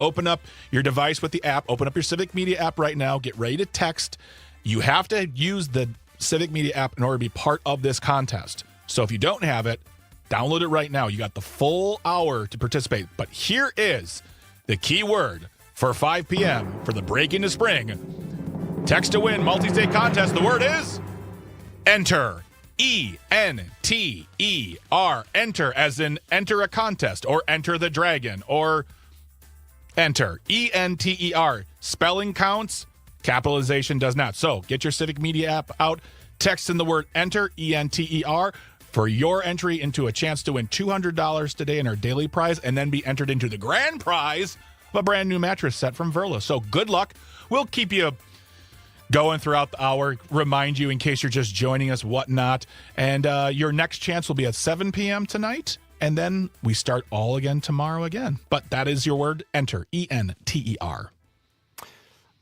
Open up your device with the app. Open up your Civic Media app right now. Get ready to text. You have to use the Civic Media app in order to be part of this contest. So if you don't have it, download it right now. You got the full hour to participate. But here is the key word for 5 p.m. for the Break into Spring Text to Win multi-state contest. The word is enter. E-N-T-E-R. Enter, as in enter a contest, or enter the dragon, or enter. E-N-T-E-R. Spelling counts. Capitalization does not. So get your Civic Media app out. Text in the word enter, E-N-T-E-R, for your entry into a chance to win $200 today in our daily prize, and then be entered into the grand prize of a brand new mattress set from Verla. So good luck. We'll keep you going throughout the hour, remind you in case you're just joining us, whatnot. And your next chance will be at 7 p.m. tonight, and then we start all again tomorrow again. But that is your word, enter, E-N-T-E-R.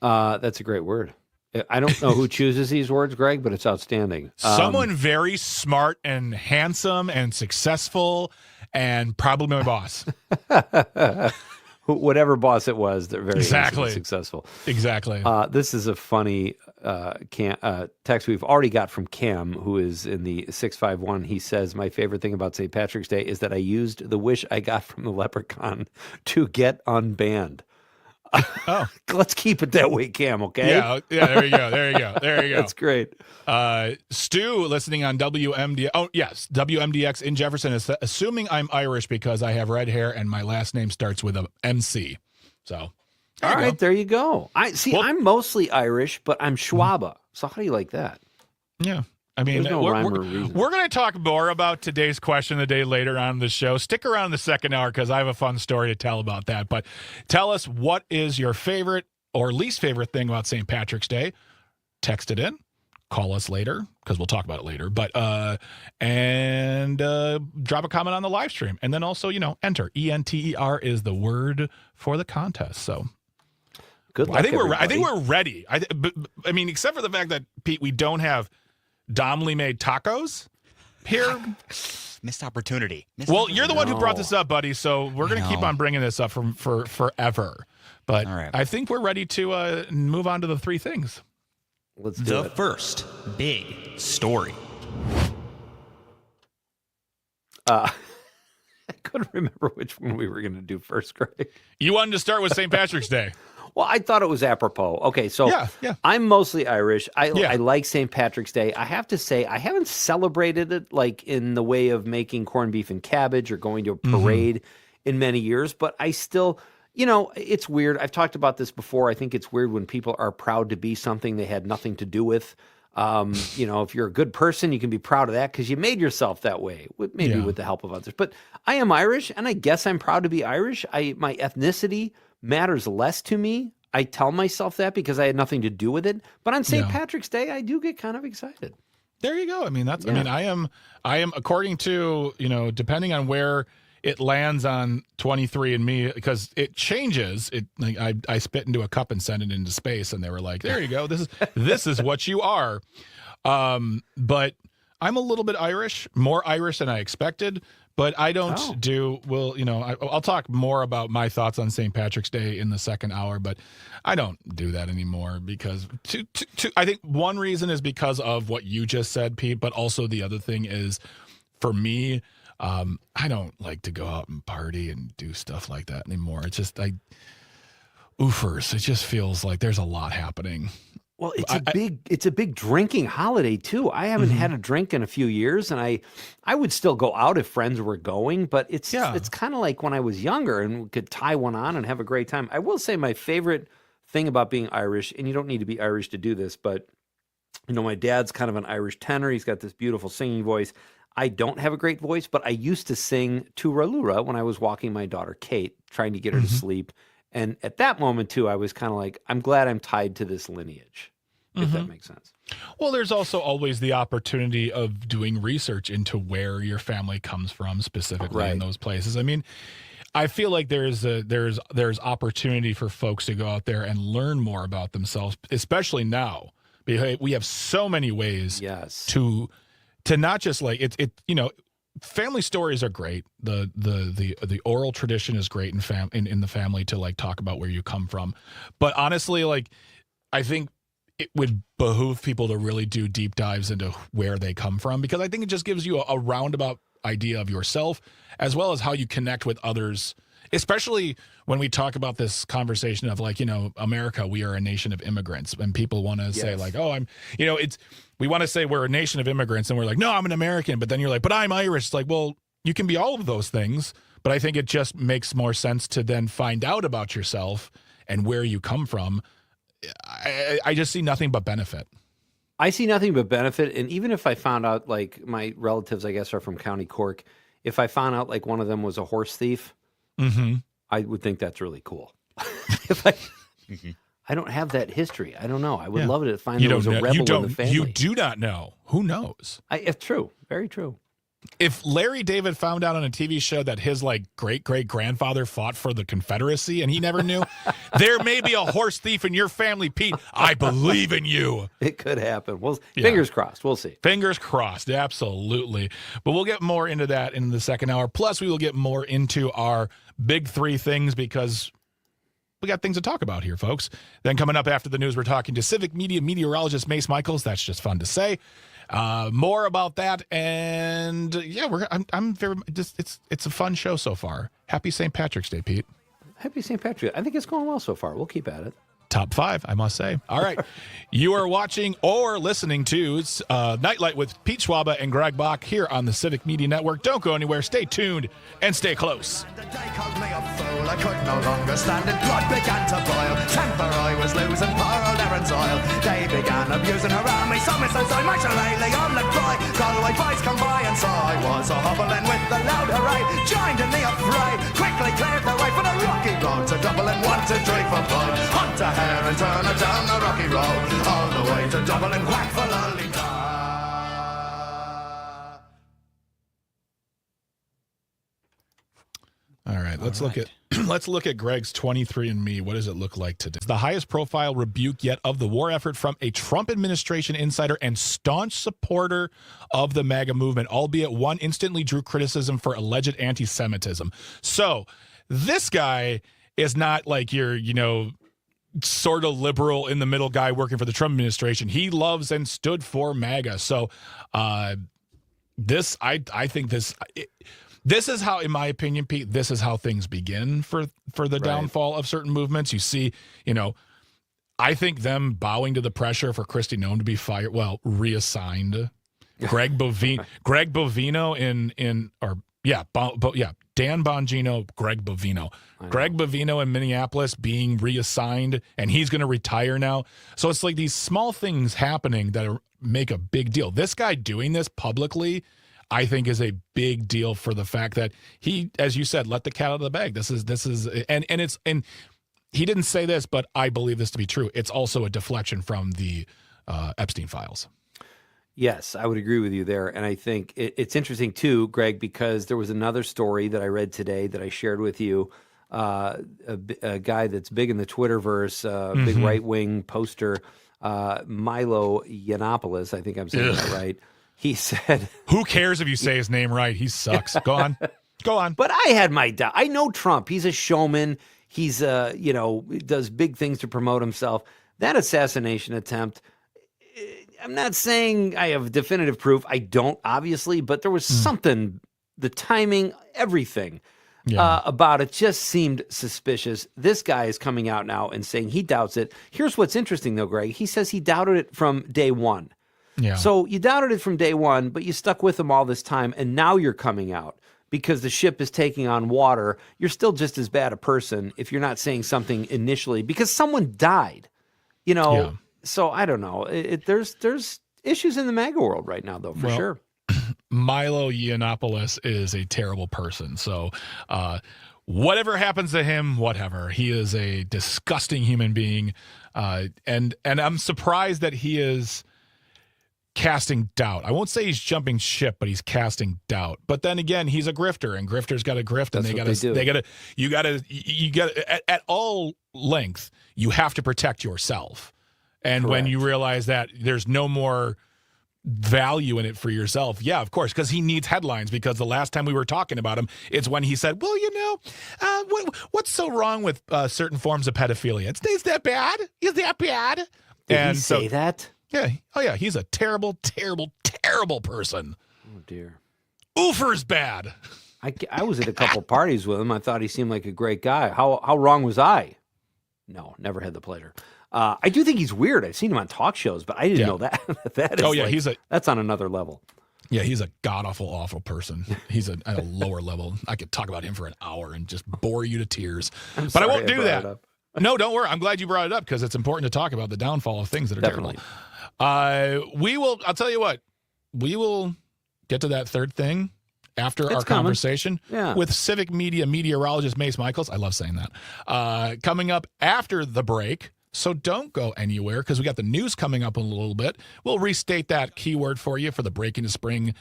That's a great word. I don't know who chooses these words, Greg, but it's outstanding. Someone very smart and handsome and successful, and probably my boss. Whatever boss it was, they're very successful. Exactly. This is a funny text we've already got from Cam, who is in the 651. He says, my favorite thing about St. Patrick's Day is that I used the wish I got from the leprechaun to get unbanned. Oh, let's keep it that way, Cam. Okay. Yeah. There you go. That's great. Stu, listening on WMD. Oh, yes, WMDX in Jefferson is assuming I'm Irish because I have red hair and my last name starts with a MC. So, all right, there you go. I'm mostly Irish, but I'm Schwaba. So how do you like that? Yeah. I mean, we're going to talk more about today's question of the day later on in the show. Stick around the second hour because I have a fun story to tell about that. But tell us, what is your favorite or least favorite thing about St. Patrick's Day? Text it in. Call us later because we'll talk about it later. But and drop a comment on the live stream. And then also, enter. E-N-T-E-R is the word for the contest. So good luck, I think we're ready. I mean, except for the fact that, Pete, we don't have Domly made tacos here. Missed opportunity. You're the one who brought this up, buddy. So we're going to keep on bringing this up for forever. But right. I think we're ready to move on to the three things. Let's do it. The first big story. I couldn't remember which one we were going to do first, Greg. You wanted to start with St. Patrick's Day. Well, I thought it was apropos. Okay, so yeah. I'm mostly Irish. I like St. Patrick's Day. I have to say, I haven't celebrated it like in the way of making corned beef and cabbage or going to a parade in many years, but I still, it's weird. I've talked about this before. I think it's weird when people are proud to be something they had nothing to do with. If you're a good person, you can be proud of that because you made yourself that way, maybe with the help of others. But I am Irish, and I guess I'm proud to be Irish. My ethnicity matters less to me. I tell myself that because I had nothing to do with it. But on St. Patrick's Day, I do get kind of excited. There you go. I mean, I am according to, depending on where it lands on 23andMe, because it changes. I spit into a cup and sent it into space, and they were like, there you go. This is what you are. But I'm a little bit Irish, more Irish than I expected. But I don't I'll talk more about my thoughts on St. Patrick's Day in the second hour, but I don't do that anymore because I think one reason is because of what you just said, Pete, but also the other thing is, for me, I don't like to go out and party and do stuff like that anymore. It's just, oofers. It just feels like there's a lot happening. Well, it's a big drinking holiday too. I haven't had a drink in a few years, and I would still go out if friends were going, but it's kind of like when I was younger and we could tie one on and have a great time. I will say my favorite thing about being Irish, and you don't need to be Irish to do this, but my dad's kind of an Irish tenor. He's got this beautiful singing voice. I don't have a great voice, but I used to sing to Ralura when I was walking my daughter Kate, trying to get her to sleep. And at that moment, too, I was kind of like, I'm glad I'm tied to this lineage, if that makes sense. Well, there's also always the opportunity of doing research into where your family comes from specifically in those places. I mean, I feel like there's opportunity for folks to go out there and learn more about themselves, especially now. We have so many ways to not just like it. family stories are great. The oral tradition is great in the family to like talk about where you come from. But honestly, like I think it would behoove people to really do deep dives into where they come from, because I think it just gives you a roundabout idea of yourself as well as how you connect with others, especially when we talk about this conversation of like, America, we are a nation of immigrants, and people want to say like, oh, we want to say we're a nation of immigrants and we're like, no, I'm an American. But then you're like, but I'm Irish. It's like, well, you can be all of those things. But I think it just makes more sense to then find out about yourself and where you come from. I just see nothing but benefit. I see nothing but benefit. And even if I found out, like my relatives, I guess, are from County Cork, if I found out like one of them was a horse thief, I would think that's really cool. I don't have that history. I don't know. I would love it to find there was a rebel in the family. You do not know. Who knows? It's true. Very true. If Larry David found out on a TV show that his like great-great-grandfather fought for the Confederacy and he never knew, there may be a horse thief in your family, Pete. I believe in you. It could happen. Well, fingers crossed. We'll see. Fingers crossed. Absolutely. But we'll get more into that in the second hour. Plus, we will get more into our big three things because we got things to talk about here, folks. Then coming up after the news, we're talking to Civic Media meteorologist Mace Michaels. That's just fun to say. More about that, and I'm very just it's a fun show so far. Happy St. Patrick's Day, Pete. Happy St. Patrick's. I think it's going well so far. We'll keep at it. Top 5, I must say. All right. You are watching or listening to Nightlight with Pete Schwaba and Greg Bach here on the Civic Media Network. Don't go anywhere. Stay tuned and stay close. The day called me a fool. I could no longer stand it. Blood began to boil. Temper I was losing. Poor old Erin's oil. They began abusing her on me. Some inside my shillelagh on the cry. Galway boys come by and saw I was a hobbling with the loud hooray. Joined in the affray. Quickly cleared the way for the rocky road to Dublin. 1, 2, 3, 4, 5. Hunt a hare and turn her down the rocky road. All the way to Dublin. Whack for Lollipop. All right, let's look at Greg's 23andMe. What does it look like today? It's the highest profile rebuke yet of the war effort from a Trump administration insider and staunch supporter of the MAGA movement, albeit one instantly drew criticism for alleged anti-Semitism. So this guy is not like your, sort of liberal in the middle guy working for the Trump administration. He loves and stood for MAGA. So I think this is how, in my opinion, Pete, this is how things begin for the downfall of certain movements. You see, I think them bowing to the pressure for Kristi Noem to be fired, reassigned. Greg Bovino Dan Bongino, Greg Bovino. Greg Bovino in Minneapolis being reassigned, and he's going to retire now. So it's like these small things happening that make a big deal. This guy doing this publicly, I think, is a big deal for the fact that he, as you said, let the cat out of the bag. This is, and he didn't say this, but I believe this to be true. It's also a deflection from the Epstein files. Yes, I would agree with you there. And I think it's interesting too, Greg, because there was another story that I read today that I shared with you. A guy that's big in the Twitterverse, big right-wing poster, Milo Yiannopoulos, I think I'm saying that right. He said... Who cares if you say his name right? He sucks. Go on. Go on. But I had my doubt. I know Trump. He's a showman. He's, does big things to promote himself. That assassination attempt... I'm not saying I have definitive proof. I don't, obviously, but there was something, the timing, everything about it just seemed suspicious. This guy is coming out now and saying he doubts it. Here's what's interesting, though, Greg. He says he doubted it from day one. Yeah. So you doubted it from day one, but you stuck with him all this time, and now you're coming out because the ship is taking on water. You're still just as bad a person if you're not saying something initially because someone died, Yeah. So I don't know. There's issues in the MAGA world right now, though, for sure. Milo Yiannopoulos is a terrible person. So whatever happens to him, whatever. He is a disgusting human being. And I'm surprised that he is casting doubt. I won't say he's jumping ship, but he's casting doubt. But then again, he's a grifter, and grifters got to grift, and you got to at all length, you have to protect yourself. And when you realize that there's no more value in it for yourself. Yeah, of course, because he needs headlines, because the last time we were talking about him, it's when he said, well, what's so wrong with certain forms of pedophilia? Is that bad? Is that bad? Did he say that? Yeah. Oh, yeah. He's a terrible, terrible, terrible person. Oh, dear. Oofer's bad. I was at a couple parties with him. I thought he seemed like a great guy. How wrong was I? No, never had the pleasure. I do think he's weird. I've seen him on talk shows, but I didn't know that. That's on another level. Yeah, he's a god-awful, awful person. He's at a lower level. I could talk about him for an hour and just bore you to tears. But I won't do that. No, don't worry. I'm glad you brought it up, because it's important to talk about the downfall of things that are terrible. I'll tell you what, we will get to that third thing after our conversation with Civic meteorologist Mace Michaels. I love saying that. Coming up after the break. So don't go anywhere, because we got the news coming up in a little bit. We'll restate that keyword for you for the Break into Spring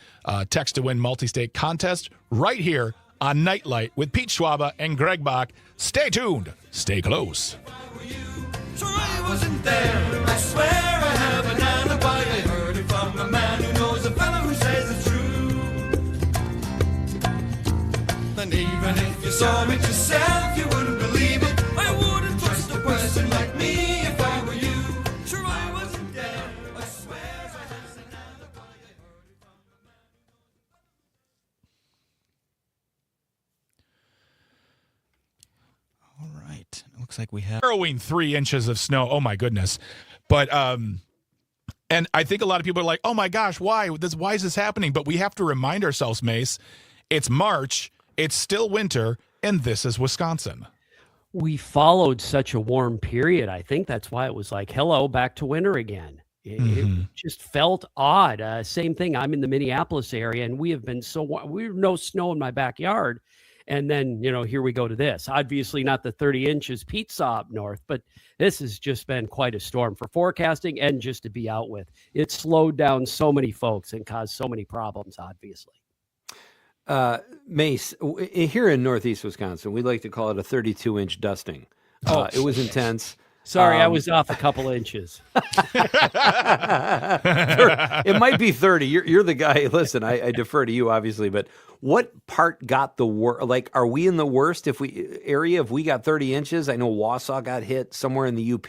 Text to Win multi-state contest right here on Nightlight with Pete Schwaba and Greg Bach. Stay tuned. Stay close. Sure, I wasn't there. I swear I have an alibi. I heard it from a man who knows a fellow who says it's true. And even if you saw it yourself, you wouldn't believe it. I wouldn't trust a person like me if I were you. Sure, I wasn't there. I swear I have an alibi. I heard it from a man. All right. It looks like we have Harrowing 3 inches of snow. Oh, my goodness. But, and I think a lot of people are like, oh, my gosh, why is this happening? But we have to remind ourselves, Mace, it's March, it's still winter, and this is Wisconsin. We followed such a warm period. I think that's why it was like, hello, back to winter again. It just felt odd. Same thing. I'm in the Minneapolis area, and we have been so warm. We have no snow in my backyard. And then, here we go to this. Obviously not the 30 inches Pete saw up north, but this has just been quite a storm for forecasting and just to be out with. It slowed down so many folks and caused so many problems, obviously. Mace, here in Northeast Wisconsin, we like to call it a 32-inch dusting. It was intense. Sorry, I was off a couple inches. It might be 30. You're the guy. Listen, I defer to you, obviously, but what part got the worst? Like, are we in the worst if we got 30 inches? I know Wausau got hit somewhere in the UP.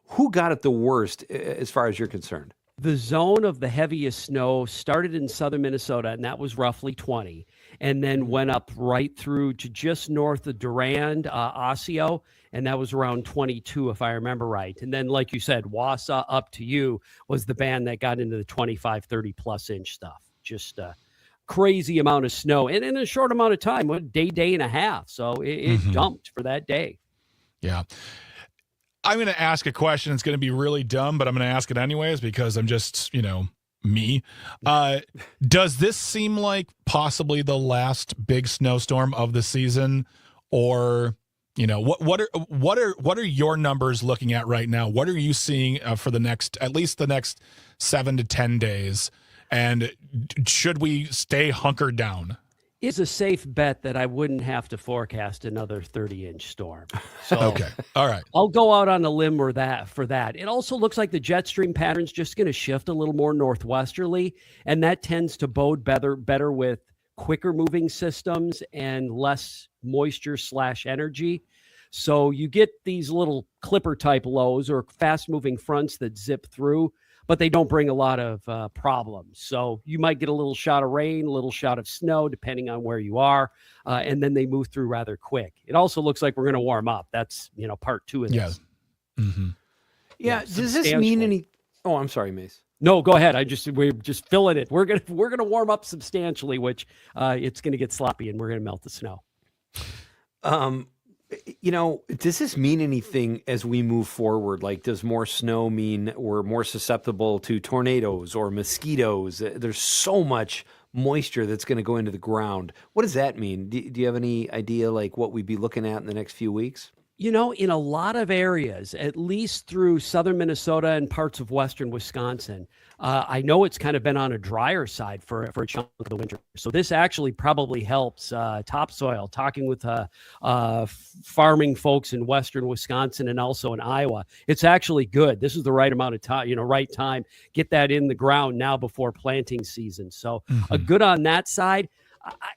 Who got it the worst as far as you're concerned? The zone of the heaviest snow started in southern Minnesota, and that was roughly 20, and then went up right through to just north of Durand, Osseo, and that was around 22, if I remember right. And then, like you said, Wausau up to you was the band that got into the 25, 30-plus inch stuff. Just a crazy amount of snow, and in a short amount of time, a day and a half. So it dumped for that day. Yeah. I'm going to ask a question. It's going to be really dumb, but I'm going to ask it anyways because I'm just, me. Does this seem like possibly the last big snowstorm of the season, or what are your numbers looking at right now? What are you seeing for at least the next 7 to 10 days? And should we stay hunkered down? It's a safe bet that I wouldn't have to forecast another 30-inch storm. So okay. All right. I'll go out on a limb for that. It also looks like the jet stream pattern's just going to shift a little more northwesterly, and that tends to bode better with quicker moving systems and less moisture / energy. So you get these little clipper type lows or fast moving fronts that zip through, but they don't bring a lot of problems. So you might get a little shot of rain, a little shot of snow, depending on where you are, and then they move through rather quick. It also looks like we're going to warm up. That's, part 2 of this. Yeah. Mm-hmm. Yeah. Does this mean any? Oh, I'm sorry, Mace. No, go ahead. We're just filling it. We're gonna warm up substantially, which it's going to get sloppy, and we're going to melt the snow. Does this mean anything as we move forward? Like, does more snow mean we're more susceptible to tornadoes or mosquitoes? There's so much moisture that's going to go into the ground. What does that mean? Do you have any idea, like, what we'd be looking at in the next few weeks? In a lot of areas, at least through southern Minnesota and parts of western Wisconsin, I know it's kind of been on a drier side for a chunk of the winter. So this actually probably helps topsoil. Talking with farming folks in western Wisconsin and also in Iowa, it's actually good. This is the right amount of time, right time. Get that in the ground now before planting season. So good on that side.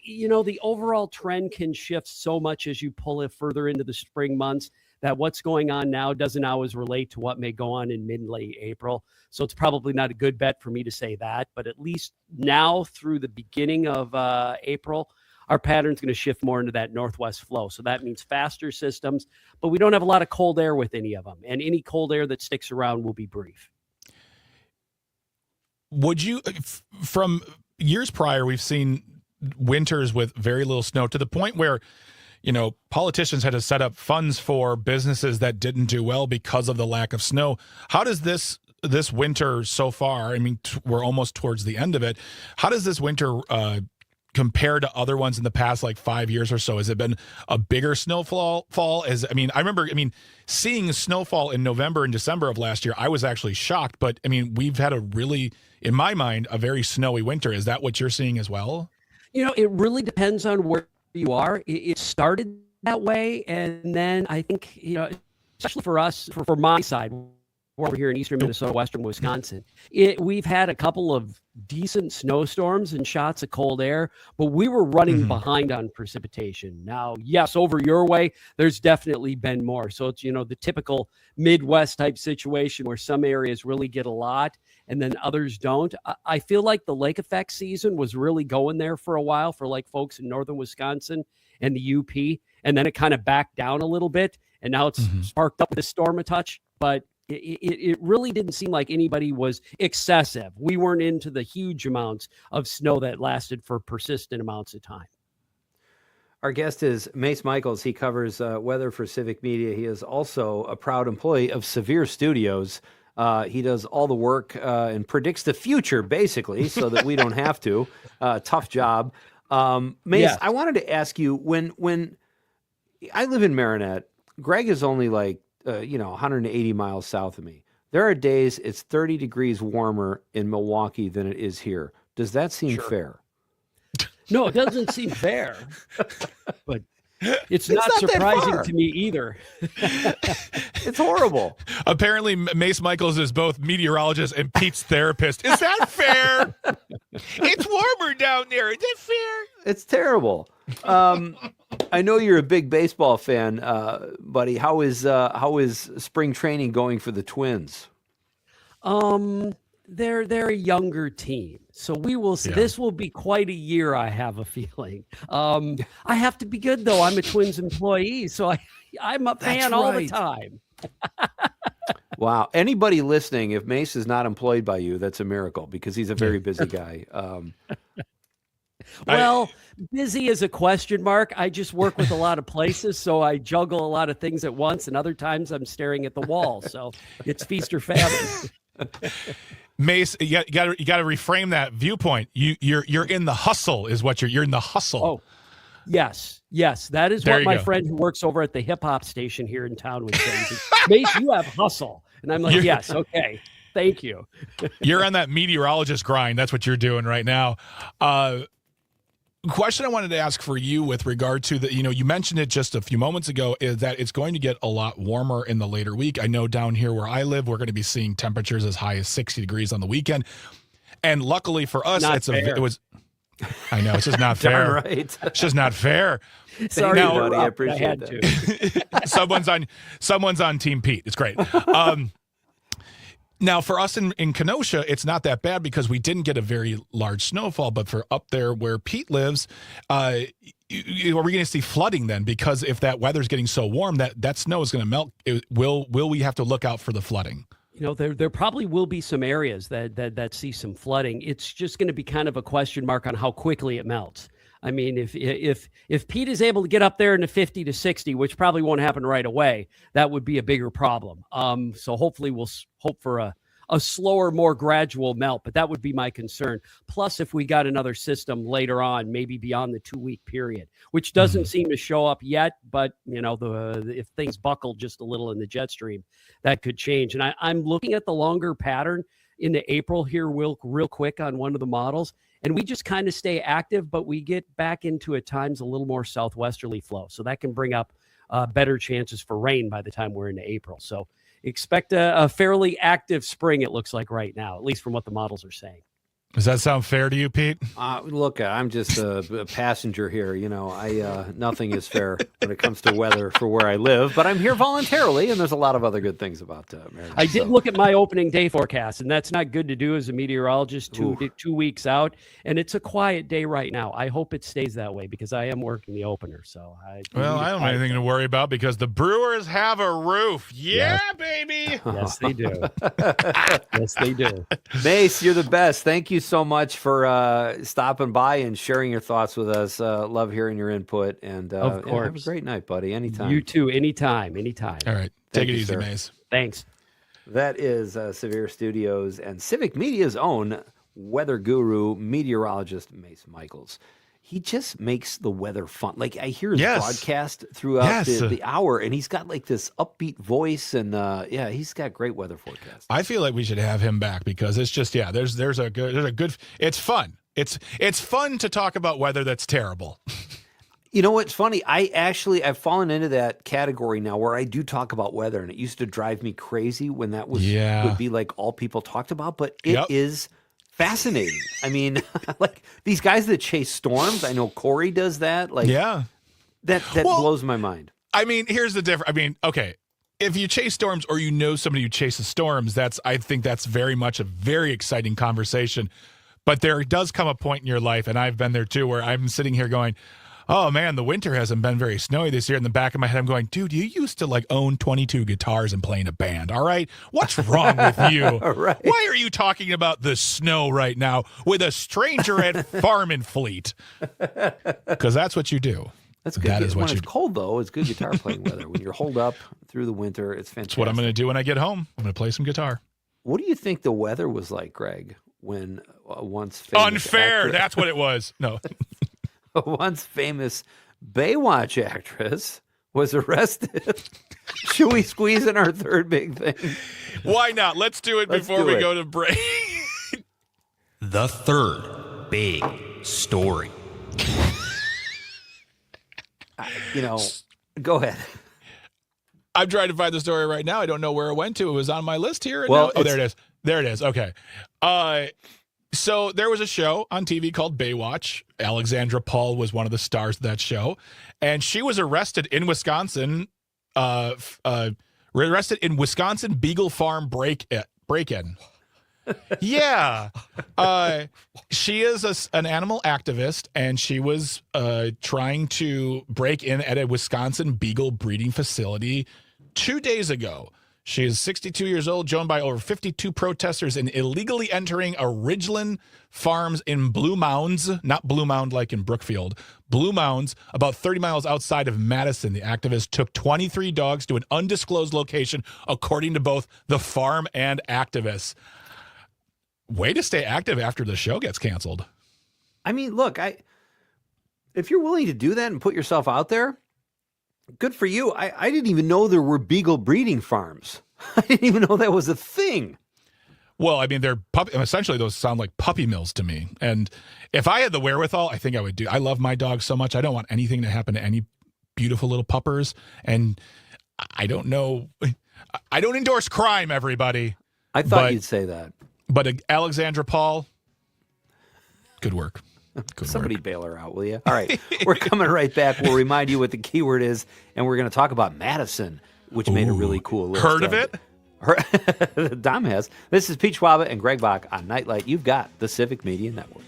The overall trend can shift so much as you pull it further into the spring months that what's going on now doesn't always relate to what may go on in mid-late April. So it's probably not a good bet for me to say that, but at least now through the beginning of April, our pattern's going to shift more into that northwest flow. So that means faster systems, but we don't have a lot of cold air with any of them, and any cold air that sticks around will be brief. Would you, from years prior, we've seen winters with very little snow to the point where, politicians had to set up funds for businesses that didn't do well because of the lack of snow. How does this winter so far, we're almost towards the end of it, how does this winter compare to other ones in the past, like 5 years or so? Has it been a bigger snowfall? I remember seeing snowfall in November and December of last year. I was actually shocked, but we've had in my mind, a very snowy winter. Is that what you're seeing as well? It really depends on where you are. It started that way. And then I think, especially for us, for my side, we're over here in eastern Minnesota, western Wisconsin, we've had a couple of decent snowstorms and shots of cold air, but we were running behind on precipitation. Now, yes, over your way, there's definitely been more. So it's, the typical Midwest type situation where some areas really get a lot and then others don't. I feel like the lake effect season was really going there for a while for like folks in northern Wisconsin and the UP. And then it kind of backed down a little bit. And now it's sparked up with this storm a touch, but it really didn't seem like anybody was excessive. We weren't into the huge amounts of snow that lasted for persistent amounts of time. Our guest is Mace Michaels. He covers weather for Civic Media. He is also a proud employee of Severe Studios. He does all the work and predicts the future, basically, so that we don't have to. Tough job. Mace, yes. I wanted to ask you, when I live in Marinette, Greg is only like 180 miles south of me. There are days it's 30 degrees warmer in Milwaukee than it is here. Does that seem fair? No, it doesn't seem fair. But it's not surprising to me either. It's horrible. Apparently, Mace Michaels is both meteorologist and Pete's therapist. Is that fair? It's warmer down there. Is that fair? It's terrible. I know you're a big baseball fan, buddy. How is spring training going for the Twins? They're a younger team, so we will see. Yeah. This will be quite a year, I have a feeling. I have to be good though. I'm a Twins employee, so I'm a fan all the time. Wow. Anybody listening, if Mace is not employed by you, that's a miracle because he's a very busy guy. Well, busy is a question mark. I just work with a lot of places, so I juggle a lot of things at once, and other times I'm staring at the wall. So it's feast or famine. Mace, you got to reframe that viewpoint. You're in the hustle, is what you're in the hustle. Oh, yes, that is what my friend who works over at the hip hop station here in town would say. Mace, you have hustle, and I'm like, yes, okay. Thank you. You're on that meteorologist grind. That's what you're doing right now. Question I wanted to ask for you with regard to you mentioned it just a few moments ago, is that it's going to get a lot warmer in the later week. I know down here where I live, we're going to be seeing temperatures as high as 60 degrees on the weekend. And luckily for us, it was, I know, it's just not fair. Right. It's just not fair. Sorry, buddy. I appreciate that. Someone's on Team Pete. It's great. Now, for us in Kenosha, it's not that bad because we didn't get a very large snowfall. But for up there where Pete lives, are we going to see flooding then? Because if that weather's getting so warm, that snow is going to melt. Will we have to look out for the flooding? There probably will be some areas that see some flooding. It's just going to be kind of a question mark on how quickly it melts. I mean, if Pete is able to get up there in the 50 to 60, which probably won't happen right away, that would be a bigger problem. So hopefully we'll hope for a a slower, more gradual melt, but that would be my concern. Plus, if we got another system later on, maybe beyond the 2-week period, which doesn't seem to show up yet, but if things buckle just a little in the jet stream, that could change. And I'm looking at the longer pattern into April here real quick on one of the models, and we just kind of stay active, but we get back into at times a little more southwesterly flow. So that can bring up better chances for rain by the time we're into April. So expect a fairly active spring, it looks like right now, at least from what the models are saying. Does that sound fair to you, Pete? Look, I'm just a passenger here. Nothing is fair when it comes to weather for where I live, but I'm here voluntarily, and there's a lot of other good things about Meredith. I did look at my opening day forecast, and that's not good to do as a meteorologist 2 weeks out, and it's a quiet day right now. I hope it stays that way because I am working the opener. So I don't have anything to worry about because the Brewers have a roof. Yeah, baby. Yes, they do. Yes, they do. Mace, you're the best. Thank you so much for stopping by and sharing your thoughts with us. Love hearing your input. And of course. Have a great night, buddy. Anytime. You too. Anytime. All right. Take it easy, sir. Mace. Thanks. That is Severe Studios and Civic Media's own weather guru, meteorologist Mace Michaels. He just makes the weather fun. Like, I hear his broadcast throughout the hour, and he's got like this upbeat voice, and he's got great weather forecasts. I feel like we should have him back because it's just there's a good. It's fun. It's fun to talk about weather that's terrible. You know what's funny? I've fallen into that category now where I do talk about weather, and it used to drive me crazy when that would be like all people talked about, but it is fascinating. I mean, like these guys that chase storms. I know Corey does that. Like, that blows my mind. I mean, here's the difference. I mean, okay, if you chase storms or you know somebody who chases storms, I think that's very much a very exciting conversation. But there does come a point in your life, and I've been there too, where I'm sitting here going, oh man, the winter hasn't been very snowy this year. In the back of my head, I'm going, dude, you used to like own 22 guitars and play in a band. All right. What's wrong with you? Right. Why are you talking about the snow right now with a stranger at Farm and Fleet? Because that's what you do. That's good. That is when it's cold, though, it's good guitar playing weather. When you're holed up through the winter, it's fantastic. That's what I'm going to do when I get home. I'm going to play some guitar. What do you think the weather was like, Greg, when once famous unfair? That's what it was. No. Once famous Baywatch actress was arrested. Should we squeeze in our third big thing? Why not? Let's do it before we go to break. The third big story. Go ahead. I'm trying to find the story right now. I don't know where it went to. It was on my list here. Well, there it is. There it is. Okay. So there was a show on TV called Baywatch. Alexandra Paul was one of the stars of that show, and she was arrested in Wisconsin. Arrested in Wisconsin Beagle Farm break-in. Yeah, she is an animal activist, and she was trying to break in at a Wisconsin beagle breeding facility 2 days ago. She is 62 years old, joined by over 52 protesters in illegally entering a Ridgeland Farms in Blue Mounds, not Blue Mound like in Brookfield, Blue Mounds, about 30 miles outside of Madison. The activists took 23 dogs to an undisclosed location, according to both the farm and activists. Way to stay active after the show gets canceled. I mean, look, if you're willing to do that and put yourself out there, good for you. I didn't even know there were beagle breeding farms. I didn't even know that was a thing. Well, I mean, essentially those sound like puppy mills to me. And if I had the wherewithal, I think I would do. I love my dog so much. I don't want anything to happen to any beautiful little puppers. And I don't know. I don't endorse crime, everybody. I thought you'd say that. But Alexandra Paul, good work. Somebody bail her out, will you? All right. We're coming right back. We'll remind you what the keyword is, and we're going to talk about Madison, which made a really cool list. Heard of it? Dom has. This is Pete Schwaba and Greg Bach on Nightlight. You've got the Civic Media Network.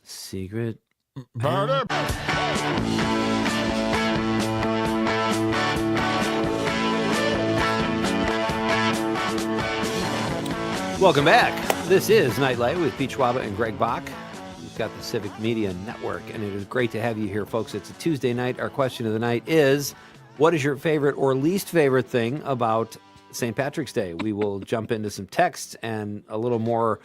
Secret. Welcome back. This is Nightlight with Pete Schwaba and Greg Bach. We've got the Civic Media Network, and it is great to have you here, folks. It's a Tuesday night. Our question of the night is, what is your favorite or least favorite thing about St. Patrick's Day? We will jump into some texts and a little more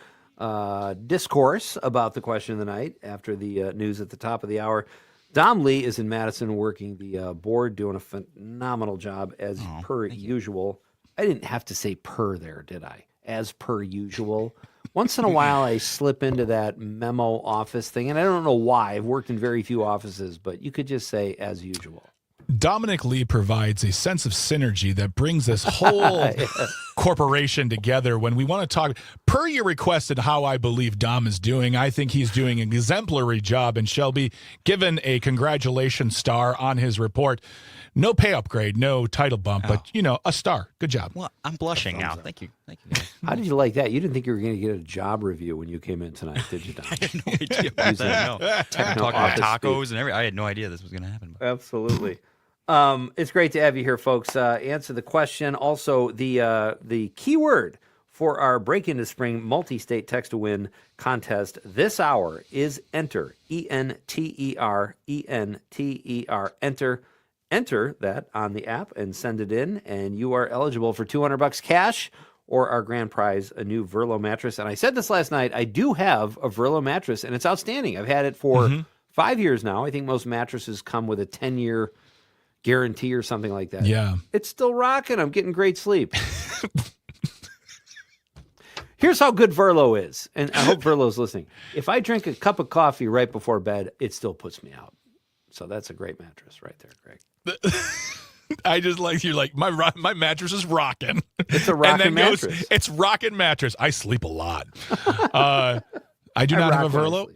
discourse about the question of the night after the news at the top of the hour. Dom Lee is in Madison working the board, doing a phenomenal job as per usual. I didn't have to say per there, did I? As per usual. Once in a while, I slip into that memo office thing, and I don't know why. I've worked in very few offices, but you could just say as usual. Dominic Lee provides a sense of synergy that brings this whole corporation together when we want to talk. Per your request and how I believe Dom is doing, I think he's doing an exemplary job and shall be given a congratulations star on his report. No pay upgrade, no title bump, but, a star. Good job. Well, I'm blushing now. Thank you. Thank you, guys. How did you like that? You didn't think you were going to get a job review when you came in tonight, did you, Dom? I had no idea about that. No. Talking about tacos and everything. I had no idea this was going to happen. Absolutely. It's great to have you here, folks. Answer the question. Also, the keyword for our Break Into Spring multi-state text-to-win contest this hour is enter. E-N-T-E-R. E-N-T-E-R. Enter. Enter that on the app and send it in, and you are eligible for $200 cash or our grand prize, a new Verlo mattress. And I said this last night, I do have a Verlo mattress, and it's outstanding. I've had it for 5 years now. I think most mattresses come with a 10-year guarantee or something like that. Yeah. It's still rocking. I'm getting great sleep. Here's how good Verlo is, and I hope Verlo's listening. If I drink a cup of coffee right before bed, it still puts me out. So that's a great mattress right there, Greg. I just like you're like my mattress is rocking. It's a rocking mattress. It's rocking mattress. I sleep a lot. I do not have a Verlo,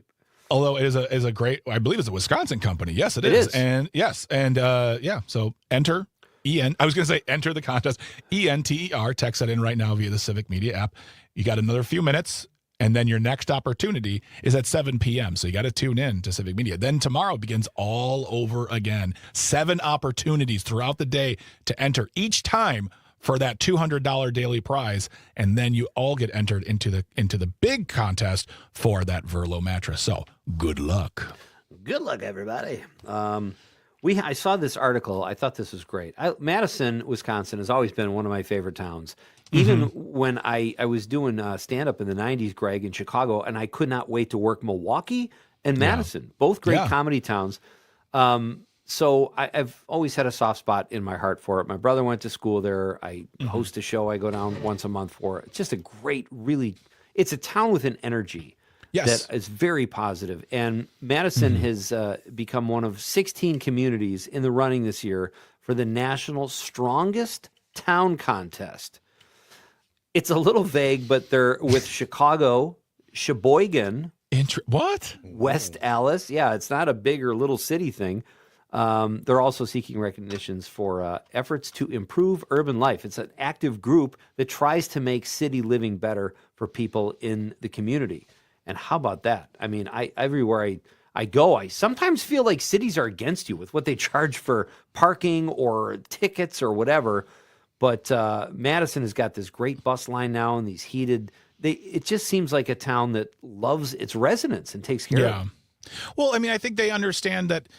although it is a great. I believe it's a Wisconsin company. Yes, it is. And yes, and yeah. So enter I was going to say enter the contest. ENTER. Text that in right now via the Civic Media app. You got another few minutes. And then your next opportunity is at 7 p.m. So you got to tune in to Civic Media. Then tomorrow begins all over again. 7 opportunities throughout the day to enter each time for that $200 daily prize. And then you all get entered into the big contest for that Verlo mattress. So good luck. Good luck, everybody. I saw this article. I thought this was great. Madison, Wisconsin has always been one of my favorite towns. Even when I was doing stand-up in the 90s, Greg, in Chicago, and I could not wait to work Milwaukee and Madison, both great comedy towns. So I've always had a soft spot in my heart for it. My brother went to school there. I host a show I go down once a month for. It's just a great, really, it's a town with an energy that is very positive. And Madison has become one of 16 communities in the running this year for the National Strongest Town Contest. It's a little vague, but they're with Chicago, Sheboygan, what? West Allis. Yeah, it's not a big or little city thing. They're also seeking recognitions for efforts to improve urban life. It's an active group that tries to make city living better for people in the community. And how about that? I mean, everywhere I go, I sometimes feel like cities are against you with what they charge for parking or tickets or whatever. But Madison has got this great bus line now and these heated. It just seems like a town that loves its residents and takes care of them. Well, I mean, I think they understand that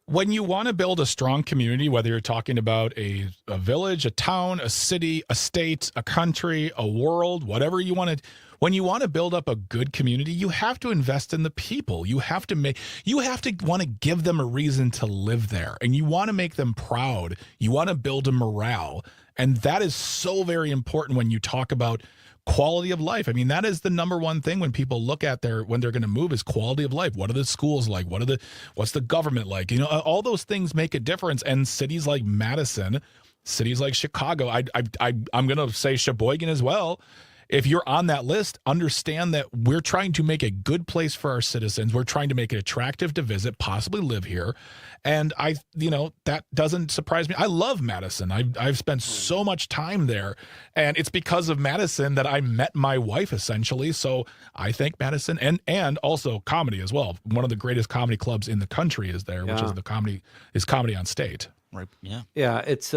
when you want to build a strong community, whether you're talking about a village, a town, a city, a state, a country, a world, whatever you want to. When you want to build up a good community, you have to invest in the people. You have to want to give them a reason to live there, and you want to make them proud. You want to build a morale, and that is so very important when you talk about quality of life. I mean, that is the number one thing when people look at when they're going to move is quality of life. What are the schools like? What's the government like? You know, all those things make a difference. And cities like Madison, cities like Chicago, I'm going to say Sheboygan as well. If you're on that list, understand that we're trying to make a good place for our citizens. We're trying to make it attractive to visit, possibly live here. And that doesn't surprise me. I love Madison. I've spent so much time there, and it's because of Madison that I met my wife, essentially. So I think Madison and also comedy as well. One of the greatest comedy clubs in the country is there, which is Comedy on State. Right. Yeah. Yeah, it's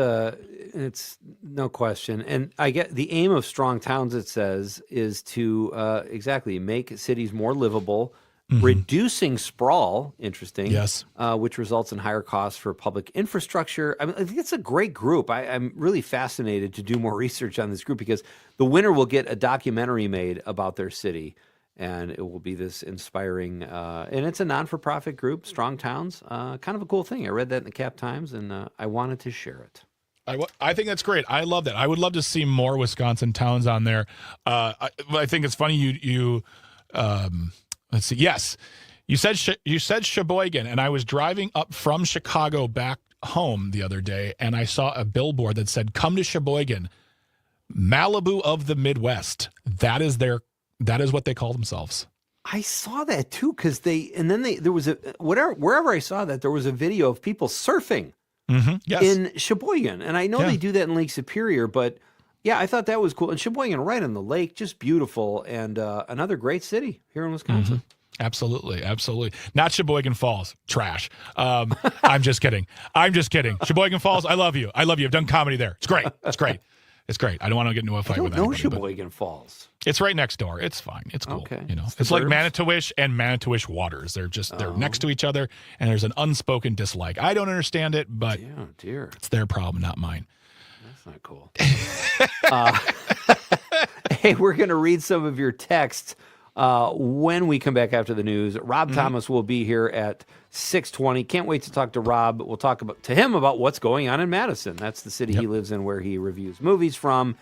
no question. And I get the aim of Strong Towns, it says, is to exactly make cities more livable, reducing sprawl, interesting, Yes. Which results in higher costs for public infrastructure. I mean, I think it's a great group. I'm really fascinated to do more research on this group because the winner will get a documentary made about their city. And it will be this inspiring, and it's a non-for-profit group, Strong Towns. Kind of a cool thing. I read that in the Cap Times, and I wanted to share it. I think that's great. I love that. I would love to see more Wisconsin towns on there. I think it's funny you let's see. Yes, you said Sheboygan, and I was driving up from Chicago back home the other day, and I saw a billboard that said, "Come to Sheboygan, Malibu of the Midwest." That is what they call themselves. I saw that too, because there was wherever I saw that, there was a video of people surfing Yes. in Sheboygan. And I know they do that in Lake Superior, but yeah, I thought that was cool. And Sheboygan, right on the lake, just beautiful, and another great city here in Wisconsin. Absolutely. Not Sheboygan Falls. Trash. I'm just kidding. Sheboygan Falls, I love you. I've done comedy there. It's great. I don't want to get into a fight with I don't know anybody, Sheboygan Falls. It's right next door. It's fine. It's cool. Okay. It's like Manitowish and Manitowish Waters. They're next to each other, and there's an unspoken dislike. I don't understand it, but dear. It's their problem, not mine. That's not cool. Hey, we're going to read some of your texts when we come back after the news. Rob Thomas will be here at 6:20. Can't wait to talk to Rob. We'll talk to him about what's going on in Madison. That's the city he lives in, where he reviews movies from.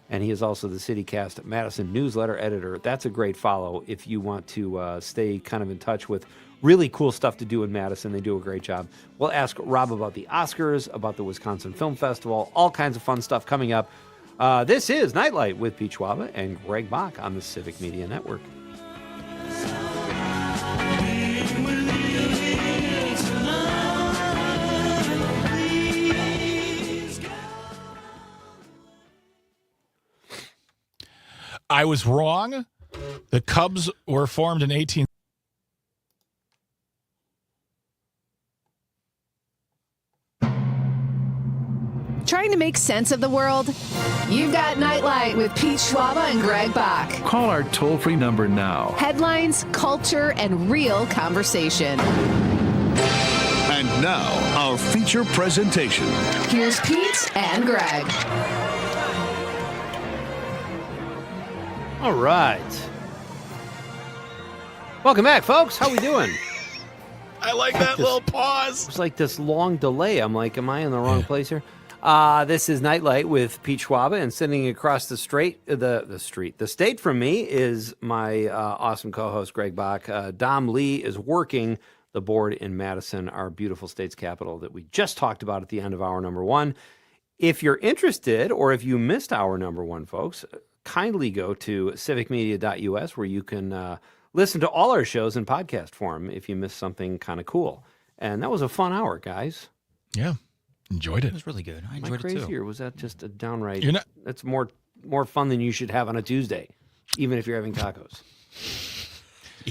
And he is also the CityCast Madison newsletter editor. That's a great follow if you want to stay kind of in touch with really cool stuff to do in Madison. They do a great job. We'll ask Rob about the Oscars, about the Wisconsin Film Festival, all kinds of fun stuff coming up. This is Nightlight with Pete Schwaba and Greg Bach on the Civic Media Network. I was wrong. The Cubs were formed in 18. Trying to make sense of the world? You've got Nightlight with Pete Schwaba and Greg Bach. Call our toll-free number now. Headlines, culture, and real conversation. And now, our feature presentation. Here's Pete and Greg. All right. Welcome back, folks. How we doing? I like that little pause. It's like this long delay. I'm like, am I in the wrong place here? This is Nightlight with Pete Schwaba, and sitting across the state from me is my awesome co-host, Greg Bach. Dom Lee is working the board in Madison, our beautiful state's capital that we just talked about at the end of hour number one. If you're interested, or if you missed hour number one, folks, kindly go to civicmedia.us, where you can listen to all our shows in podcast form if you missed something kind of cool. And that was a fun hour, guys. Yeah, enjoyed it. It was really good. I Am I enjoyed it crazy, too. or was that just a downright? That's more fun than you should have on a Tuesday, even if you're having tacos.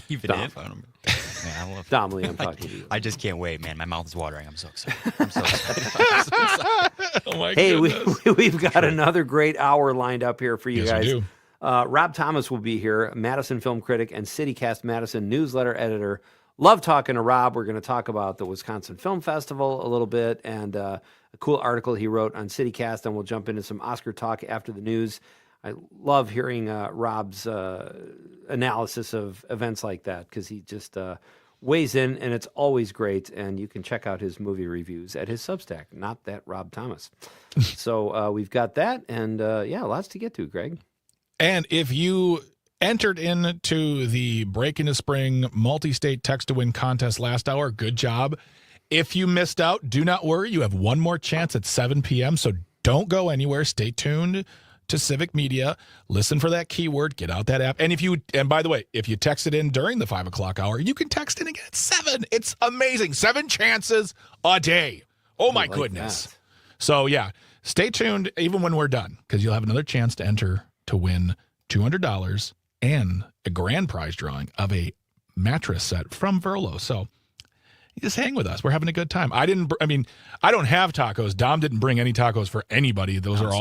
Even Dom. if I don't. Man, I love Dom Lee, I'm talking to you. I just can't wait, man. My mouth is watering. I'm so excited. Oh my Hey, goodness. we've got another great hour lined up here for you Yes, we guys. do. Rob Thomas will be here, Madison film critic and CityCast Madison newsletter editor. Love talking to Rob. We're going to talk about the Wisconsin Film Festival a little bit, and a cool article he wrote on CityCast, and we'll jump into some Oscar talk after the news. I love hearing Rob's analysis of events like that, because he just weighs in, and it's always great. And you can check out his movie reviews at his Substack, Not That Rob Thomas. So we've got that, and lots to get to, Greg. And if you entered into the Break into Spring multi-state text-to-win contest last hour, good job. If you missed out, do not worry. You have one more chance at 7 p.m., so don't go anywhere. Stay tuned to Civic Media. Listen for that keyword. Get out that app. And by the way, if you text it in during the 5 o'clock hour, you can text in again at 7. It's amazing. 7 chances a day. Oh, my goodness. That. So, yeah, stay tuned even when we're done, because you'll have another chance to enter to win $200 and a grand prize drawing of a mattress set from Verlo. So You just hang with us. We're having a good time. I don't have tacos. Dom didn't bring any tacos for anybody. Those are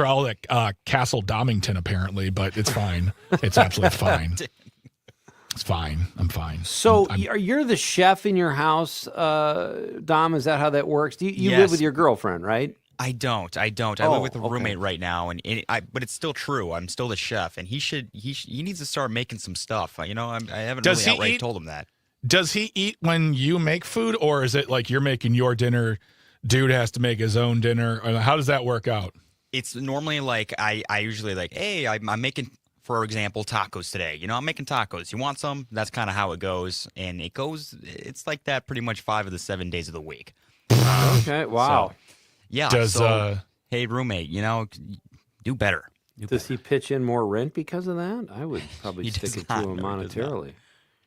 all like Castle Domington apparently, but it's fine. It's absolutely fine. It's fine. I'm fine. So you're the chef in your house, Dom? Is that how that works? You Yes. live with your girlfriend, right? I don't. I live with a roommate right now, but it's still true. I'm still the chef, and he needs to start making some stuff. I haven't really outright told him that. Does he eat when you make food, or is it like you're making your dinner, dude has to make his own dinner? Or how does that work out? It's normally like I usually like, hey, I'm making, for example, tacos today. I'm making tacos. You want some? That's kind of how it goes, and it's like that pretty much 5 of the 7 days of the week. Okay, wow. So, yeah. Hey, roommate, do better. Does he pitch in more rent because of that? I would probably stick it to him monetarily.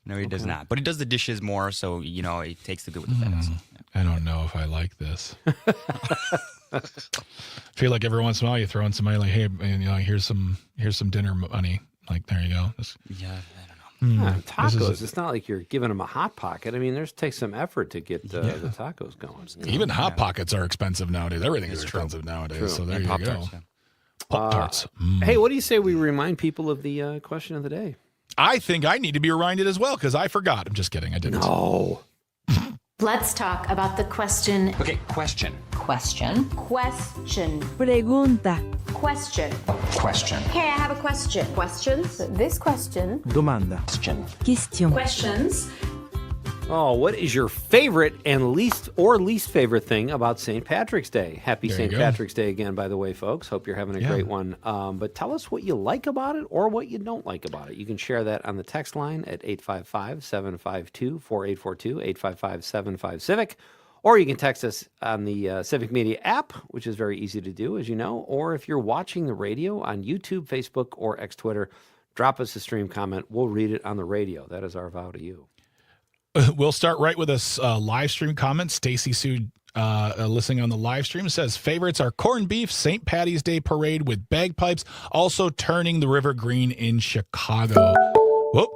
No, he does not. But he does the dishes more, so, he takes the good with the bad. So, I don't know if I like this. I feel like every once in a while you throw in somebody like, hey, here's some dinner money. Like, there you go. Yeah, I don't know. Tacos, it's not like you're giving them a Hot Pocket. I mean, takes some effort to get the tacos going. Even Hot Pockets are expensive nowadays. Everything is expensive nowadays. True. So there you Pop-Tarts, go. yeah. Pop-Tarts. Hey, what do you say we remind people of the question of the day? I think I need to be reminded as well because I forgot. I'm just kidding. I didn't. No. Let's talk about the question. Okay, question. Question. Question. Pregunta. Question. Question. Hey, I have a question. Questions? This question. Domanda. Question. Questions. Oh, what is your favorite and least favorite thing about St. Patrick's Day? Happy There you St. go. Patrick's Day again, by the way, folks. Hope you're having a great one. But tell us what you like about it or what you don't like about it. You can share that on the text line at 855-752-4842, 855-75-CIVIC. Or you can text us on the Civic Media app, which is very easy to do, as you know. Or if you're watching the radio on YouTube, Facebook, or X Twitter, drop us a stream comment. We'll read it on the radio. That is our vow to you. We'll start right with this live stream comment. Stacy Sue, listening on the live stream, says favorites are corned beef, St. Patty's Day parade with bagpipes, also turning the river green in Chicago. Whoop.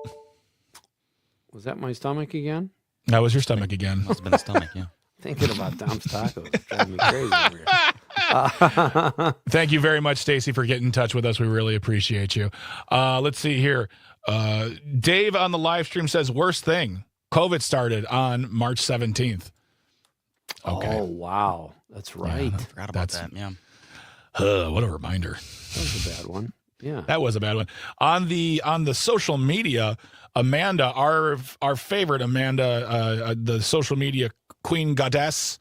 Was that my stomach again? That was your stomach again. Must have been the stomach, yeah. Thinking about Dom's tacos. It's driving me crazy over here. Thank you very much, Stacy, for getting in touch with us. We really appreciate you. Let's see here. Dave on the live stream says, worst thing, COVID started on March 17th. Okay. Oh, wow. That's right. I forgot about that, yeah. What a reminder. That was a bad one. Yeah. That was a bad one. On the social media, Amanda, our favorite Amanda, the social media queen goddess,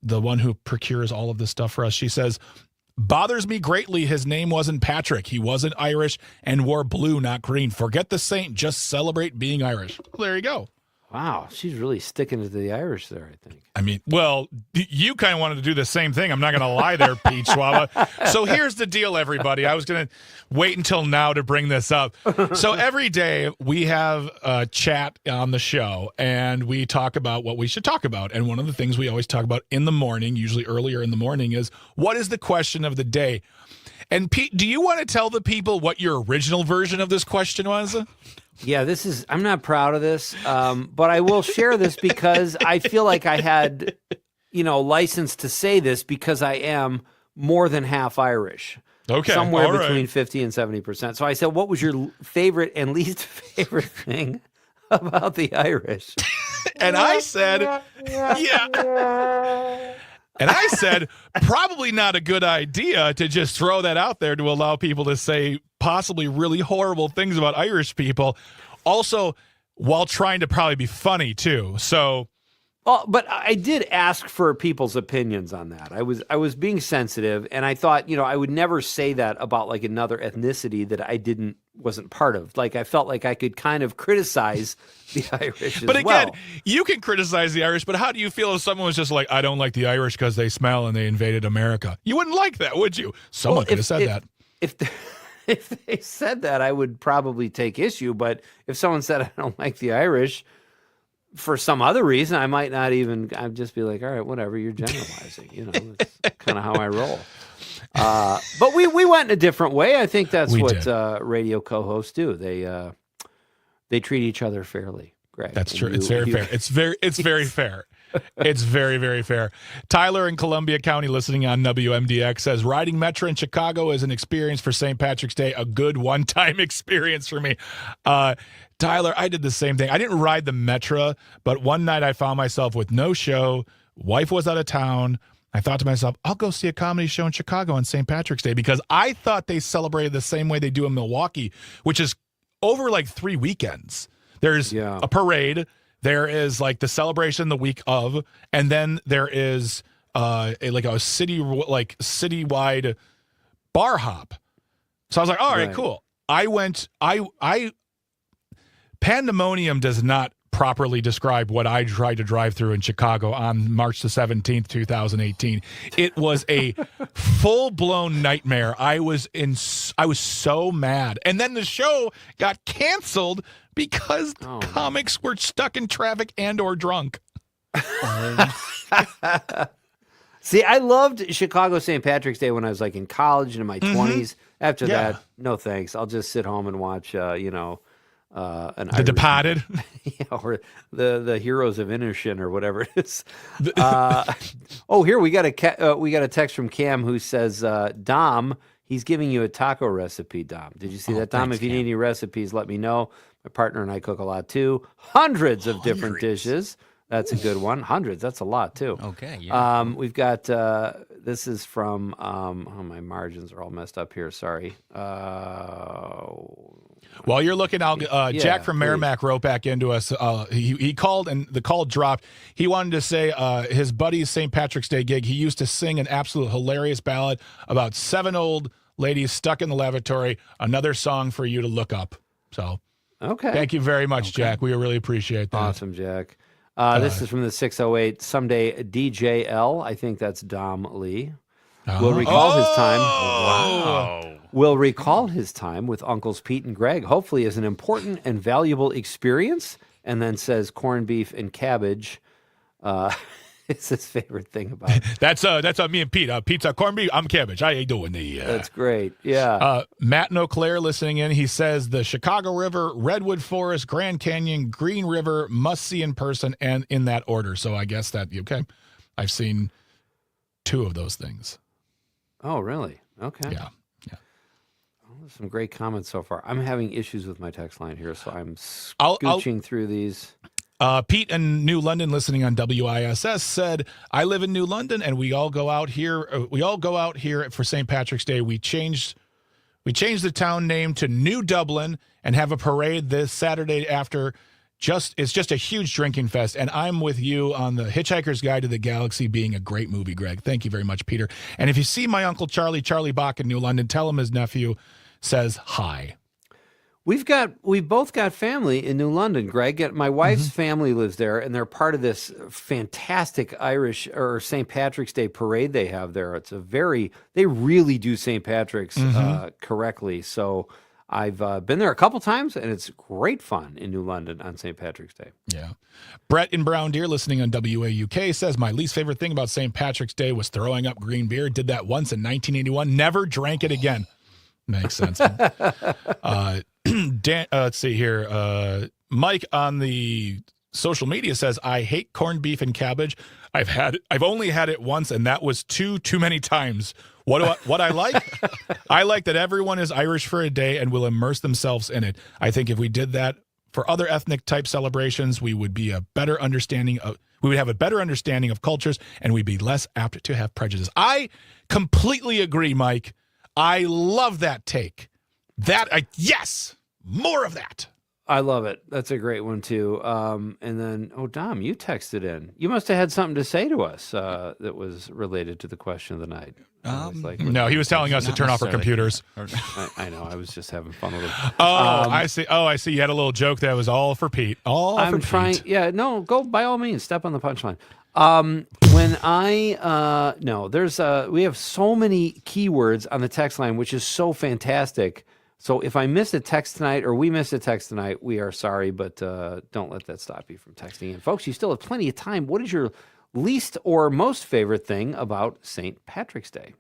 the one who procures all of this stuff for us, she says, bothers me greatly his name wasn't Patrick. He wasn't Irish and wore blue, not green. Forget the saint. Just celebrate being Irish. Well, there you go. Wow. She's really sticking to the Irish there, I think. I mean, well, you kind of wanted to do the same thing. I'm not going to lie there, Pete Schwaba. So here's the deal, everybody. I was going to wait until now to bring this up. So every day we have a chat on the show, and we talk about what we should talk about. And one of the things we always talk about in the morning, usually earlier in the morning, is what is the question of the day? And Pete, do you want to tell the people what your original version of this question was? Yeah, I'm not proud of this, but I will share this because I feel like I had, license to say this because I am more than half Irish. Okay. Somewhere all right. between 50 and 70%. So I said, what was your favorite and least favorite thing about the Irish? And I said, yeah. And I said, probably not a good idea to just throw that out there to allow people to say possibly really horrible things about Irish people. Also, while trying to probably be funny, too. So, but I did ask for people's opinions on that. I was being sensitive, and I thought, I would never say that about like another ethnicity that I wasn't part of. Like I felt like I could kind of criticize the Irish But as again, well. you can criticize the Irish, but how do you feel if someone was just like, I don't like the Irish because they smell and they invaded America? You wouldn't like that, would you? Someone could have said that. If they said that, I would probably take issue. But if someone said, I don't like the Irish for some other reason, I might not even, I'd just be like, all right, whatever, you're generalizing. That's kind of how I roll. But we went in a different way. I think that's what radio co-hosts do. They treat each other fairly. Greg. That's true. It's very fair. It's very fair. It's very, very fair. Tyler in Columbia County listening on WMDX says, riding Metro in Chicago is an experience for St. Patrick's Day, a good one-time experience for me. Tyler, I did the same thing. I didn't ride the Metro, but one night I found myself with no show. Wife was out of town. I thought to myself, I'll go see a comedy show in Chicago on St. Patrick's Day because I thought they celebrated the same way they do in Milwaukee, which is over like 3 weekends. There's a parade. There is like the celebration the week of, and then there is a citywide bar hop. So I was like, all right, cool. I pandemonium does not properly describe what I tried to drive through in Chicago on March the 17th, 2018. It was a full-blown nightmare. I was so mad. And then the show got canceled because comics were stuck in traffic and or drunk. See, I loved Chicago St. Patrick's Day when I was like in college and in my 20s. After that, no thanks. I'll just sit home and watch, The Departed, or the Heroes of Innishin or whatever it is. Here we got a text from Cam who says, Dom, he's giving you a taco recipe. Dom, did you see that? Dom, thanks, if you Cam. need any recipes, let me know. My partner and I cook a lot too. Hundreds of different dishes. That's a good one. Hundreds. That's a lot too. Okay. Yeah. We've got this is from my margins are all messed up here. Sorry. While you're looking, Jack from Merrimack wrote back into us. He called and the call dropped. He wanted to say his buddy's St. Patrick's Day gig. He used to sing an absolute hilarious ballad about 7 old ladies stuck in the lavatory. Another song for you to look up. So, thank you very much, Jack. We really appreciate that. Awesome, Jack. This is from the 608. Someday DJL. I think that's Dom Lee. Will recall his time. Wow. Will recall his time with Uncles Pete and Greg. Hopefully, as an important and valuable experience. And then says corned beef and cabbage. It's his favorite thing about it. That's me and Pete. Pete's corned beef. I'm cabbage. How you doing? That's great. Yeah. Matt in Eau Claire listening in. He says the Chicago River, Redwood Forest, Grand Canyon, Green River must see in person and in that order. So I guess I've seen 2 of those things. Oh, really? Okay. Yeah. There's some great comments so far. I'm having issues with my text line here, so I'm scooching through these. Pete in New London listening on WISS said, I live in New London and we all go out here. For St. Patrick's Day. We changed the town name to New Dublin and have a parade this Saturday after. It's just a huge drinking fest. And I'm with you on the Hitchhiker's Guide to the Galaxy being a great movie, Greg. Thank you very much, Peter. And if you see my Uncle Charlie Bach in New London, tell him his nephew says hi. We've both got family in New London, Greg. My wife's family lives there, and they're part of this fantastic Irish or St. Patrick's Day parade they have there. They really do St. Patrick's correctly. So I've been there a couple times, and it's great fun in New London on St. Patrick's Day. Yeah. Brett in Brown Deer listening on WAUK says, my least favorite thing about St. Patrick's Day was throwing up green beer. Did that once in 1981. Never drank it again. Makes sense. Let's see here. Mike on the social media says, I hate corned beef and cabbage. I've only had it once, and that was too many times. What I like? I like that everyone is Irish for a day and will immerse themselves in it. I think if we did that for other ethnic type celebrations, we would have a better understanding of cultures, and we'd be less apt to have prejudice. I completely agree, Mike. I love that take. Yes, more of that. I love it. That's a great one too. And then, Dom, you texted in. You must have had something to say to us that was related to the question of the night. No, he was telling us to turn off our computers. I know. I was just having fun with it. I see. I see. You had a little joke that was all for Pete. I'm trying. Pete. Yeah. No. Go by all means. Step on the punchline. We have so many keywords on the text line, which is so fantastic. So if I miss a text tonight or we miss a text tonight, we are sorry, but don't let that stop you from texting in. Folks, you still have plenty of time. What is your least or most favorite thing about St. Patrick's Day?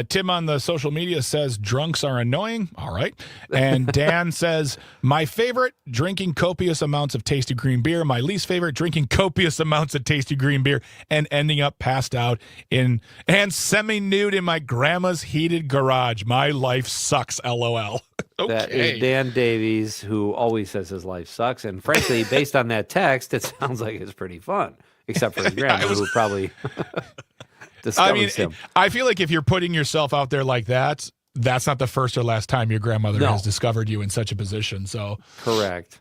Tim on the social media says drunks are annoying. All right. And Dan says, my favorite, drinking copious amounts of tasty green beer. My least favorite, drinking copious amounts of tasty green beer and ending up passed out and semi-nude in my grandma's heated garage. My life sucks, LOL. Okay. That is Dan Davies, who always says his life sucks. And frankly, based on that text, it sounds like it's pretty fun, except for his grandma, who probably discovers him. I feel like if you're putting yourself out there like that, that's not the first or last time your grandmother has discovered you in such a position. So correct.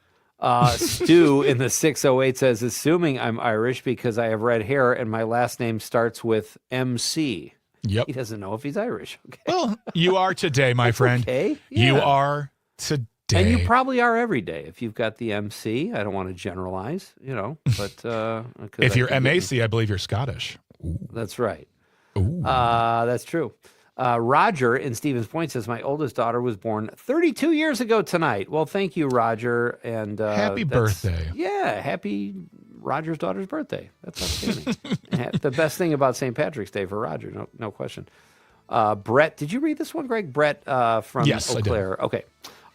Stu in the 608 says, assuming I'm Irish because I have red hair and my last name starts with MC. Yep. He doesn't know if he's Irish. Okay. Well, you are today, my friend. Okay. Yeah. You are today. And you probably are every day if you've got the MC. I don't want to generalize, but if you're MAC, I believe you're Scottish. Ooh. That's right. Ooh. That's true. Roger in Stevens Point says, my oldest daughter was born 32 years ago tonight. Well, thank you, Roger. And happy birthday. Yeah, happy Roger's daughter's birthday. That's outstanding. The best thing about St. Patrick's Day for Roger, no question. Brett, did you read this one, Greg? Brett from Eau Claire. Okay.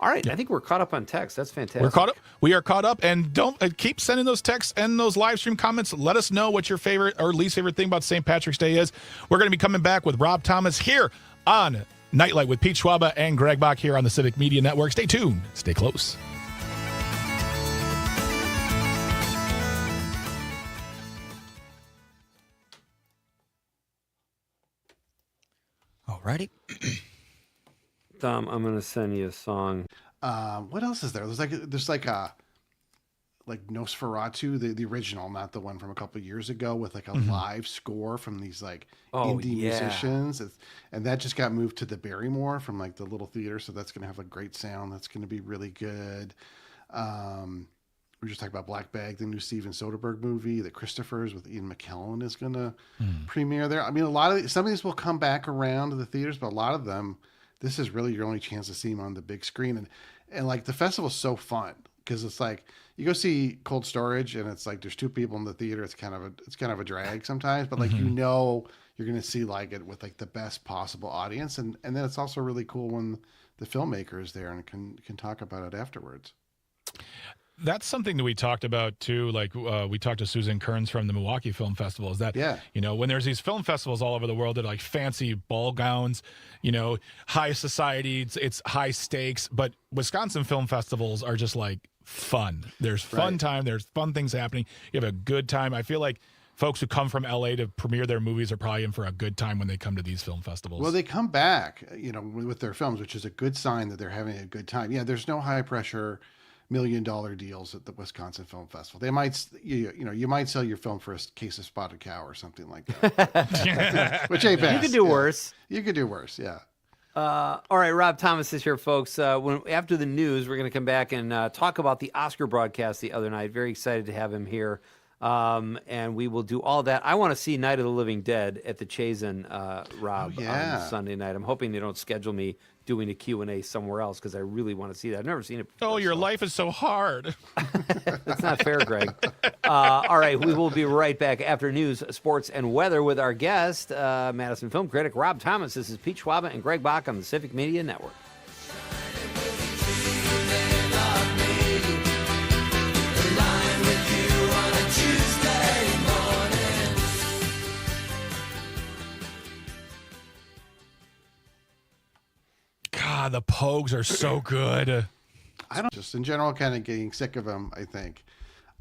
All right. Yeah. I think we're caught up on text. That's fantastic. We're caught up. We are caught up. And don't keep sending those texts and those live stream comments. Let us know what your favorite or least favorite thing about St. Patrick's Day is. We're going to be coming back with Rob Thomas here on Nightlight with Pete Schwaba and Greg Bach here on the Civic Media Network. Stay tuned. Stay close. Alrighty. Tom, I'm going to send you a song. What else is there? There's like Nosferatu, the original, not the one from a couple of years ago, with like a live score from these indie musicians, and that just got moved to the Barrymore from like the little theater, so that's going to have a great sound. That's going to be really good. We were just talking about Black Bag, the new Steven Soderbergh movie, The Christophers with Ian McKellen is going to premiere there. I mean, some of these will come back around to the theaters, but a lot of them, this is really your only chance to see them on the big screen. And like the festival's so fun because it's like you go see Cold Storage and it's like there's two people in the theater. It's kind of a drag sometimes, but like you're going to see like it with like the best possible audience, and then it's also really cool when the filmmaker is there and can talk about it afterwards. That's something that we talked about too. Like we talked to Susan Kearns from the Milwaukee Film Festival. Is that when there's these film festivals all over the world that are like fancy ball gowns, high society, it's high stakes. But Wisconsin film festivals are just like fun. There's fun time. There's fun things happening. You have a good time. I feel like folks who come from LA to premiere their movies are probably in for a good time when they come to these film festivals. Well, they come back, with their films, which is a good sign that they're having a good time. Yeah, there's no high pressure $1 million deals at the Wisconsin Film Festival. They might, you might sell your film for a case of spotted cow or something like that, which ain't bad. You could do worse. You could do worse. Yeah. All right. Rob Thomas is here, folks. After the news, we're going to come back and talk about the Oscar broadcast the other night. Very excited to have him here. And we will do all that. I want to see Night of the Living Dead at the Chazen, Rob, on Sunday night. I'm hoping they don't schedule me doing a Q&A somewhere else because I really want to see that. I've never seen it before. Oh, your life is so hard. That's not fair, Greg. All right, we will be right back after news, sports, and weather with our guest, Madison film critic Rob Thomas. This is Pete Schwaba and Greg Bach on the Civic Media Network. God, the Pogues are so good. I don't just in general kind of getting sick of him. I think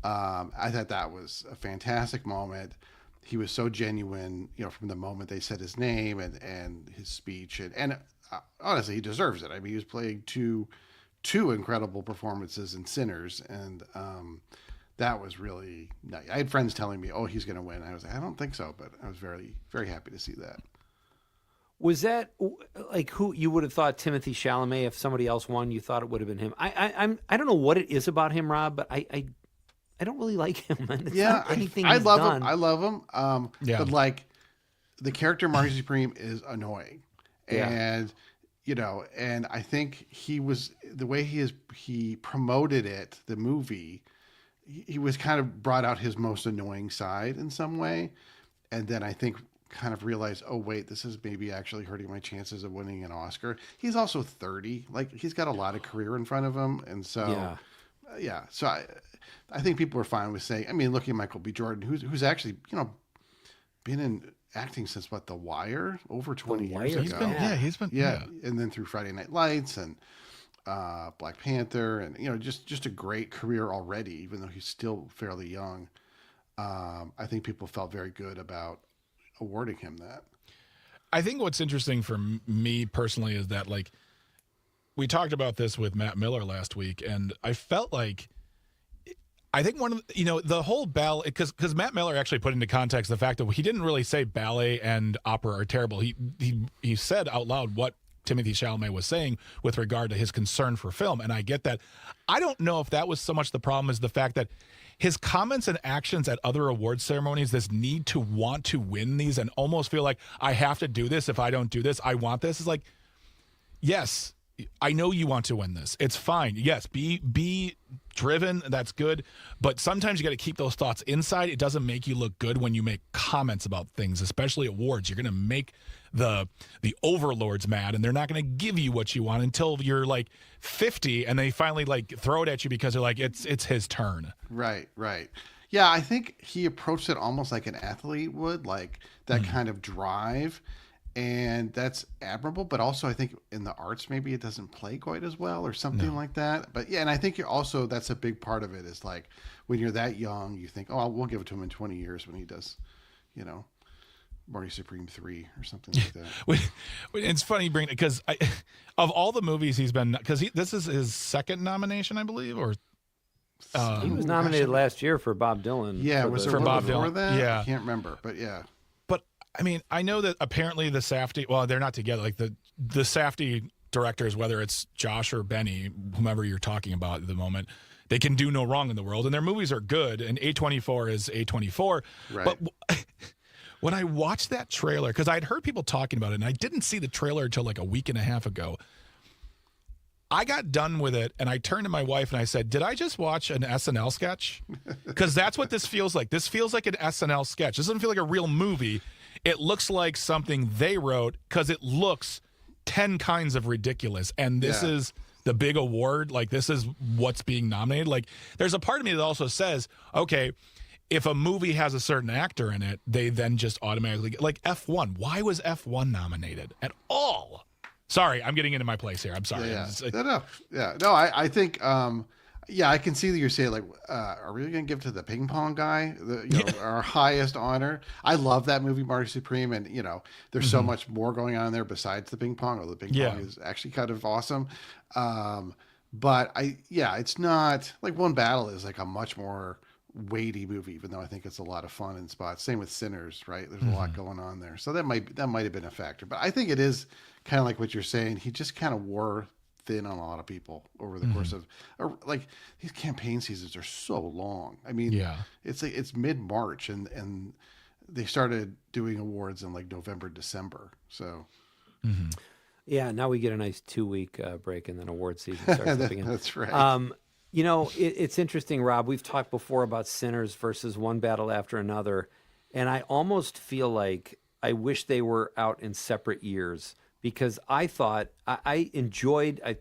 I thought that was a fantastic moment. He was so genuine, from the moment they said his name and his speech, and honestly, he deserves it. I mean, he was playing two incredible performances in Sinners, and that was really nice. I had friends telling me, "Oh, he's going to win." I was like, "I don't think so," but I was very, very happy to see that. Was that like who you would have thought Timothy Chalamet? If somebody else won, you thought it would have been him. I don't know what it is about him, Rob, but I don't really like him. It's not anything I he's love done. him. I love him. But like the character Marty Supreme is annoying, and and I think he was the way he promoted it, the movie. He was kind of brought out his most annoying side in some way, and then I think kind of realize, oh wait, this is maybe actually hurting my chances of winning an Oscar. He's also 30. Like, he's got a lot of career in front of him, and so so I think people are fine with saying. I mean, looking at Michael B. Jordan, who's actually been in acting since The Wire over 20 years ago. He's been and then through Friday Night Lights and Black Panther, and just a great career already, even though he's still fairly young. I think people felt very good about awarding him that. I think what's interesting for me personally is that, like, we talked about this with Matt Miller last week, and I felt like, I think one of the whole ballet, because Matt Miller actually put into context the fact that he didn't really say ballet and opera are terrible. He said out loud what Timothy Chalamet was saying with regard to his concern for film, and I get that. I don't know if that was so much the problem as the fact that his comments and actions at other award ceremonies, this need to want to win these and almost feel like, I have to do this. If I don't do this, I want this. Is like, yes, I know you want to win this. It's fine. Yes, be driven. That's good. But sometimes you got to keep those thoughts inside. It doesn't make you look good when you make comments about things, especially awards. You're going to make the overlords mad, and they're not going to give you what you want until you're like 50, and they finally like throw it at you because they're like, it's his turn. Right. Yeah, I think he approached it almost like an athlete would, like that kind of drive. And that's admirable, but also I think in the arts maybe it doesn't play quite as well or something like that. But yeah, and I think that's a big part of it is like when you're that young, you think, oh, we'll give it to him in 20 years when he does, Marty Supreme 3 or something like that. It's funny you bring it because of all the movies he's been, because this is his second nomination, I believe, or he was nominated last year for Bob Dylan. Yeah, was it for Bob Dylan? That? Yeah, I can't remember, but yeah. I mean, I know that apparently the Safdie, well, they're not together. Like the Safdie directors, whether it's Josh or Benny, whomever you're talking about at the moment, they can do no wrong in the world. And their movies are good. And A24 is A24. Right. But when I watched that trailer, because I'd heard people talking about it, and I didn't see the trailer until like a week and a half ago, I got done with it, and I turned to my wife and I said, did I just watch an SNL sketch? Because that's what this feels like. This feels like an SNL sketch. This doesn't feel like a real movie. It looks like something they wrote because it looks 10 kinds of ridiculous. And this is the big award. Like, this is what's being nominated. Like, there's a part of me that also says, okay, if a movie has a certain actor in it, they then just automatically get, like F1. Why was F1 nominated at all? Sorry, I'm getting into my place here. I'm sorry. No, I think, I can see that you're saying, like, are we going to give it to the ping pong guy, our highest honor? I love that movie, Marty Supreme, and, there's so much more going on there besides the ping pong, although the ping pong is actually kind of awesome. But it's not, like, One Battle is, like, a much more weighty movie, even though I think it's a lot of fun in spots. Same with Sinners, right? There's a lot going on there. So that might have been a factor. But I think it is kind of like what you're saying. He just kind of wore thin on a lot of people over the course of, like, these campaign seasons are so long. I mean, it's like it's mid-March and they started doing awards in like November, December. So yeah, now we get a nice 2-week break and then award season starts up again. That's right. It's interesting, Rob. We've talked before about Sinners versus One Battle After Another, and I almost feel like I wish they were out in separate years. Because I thought I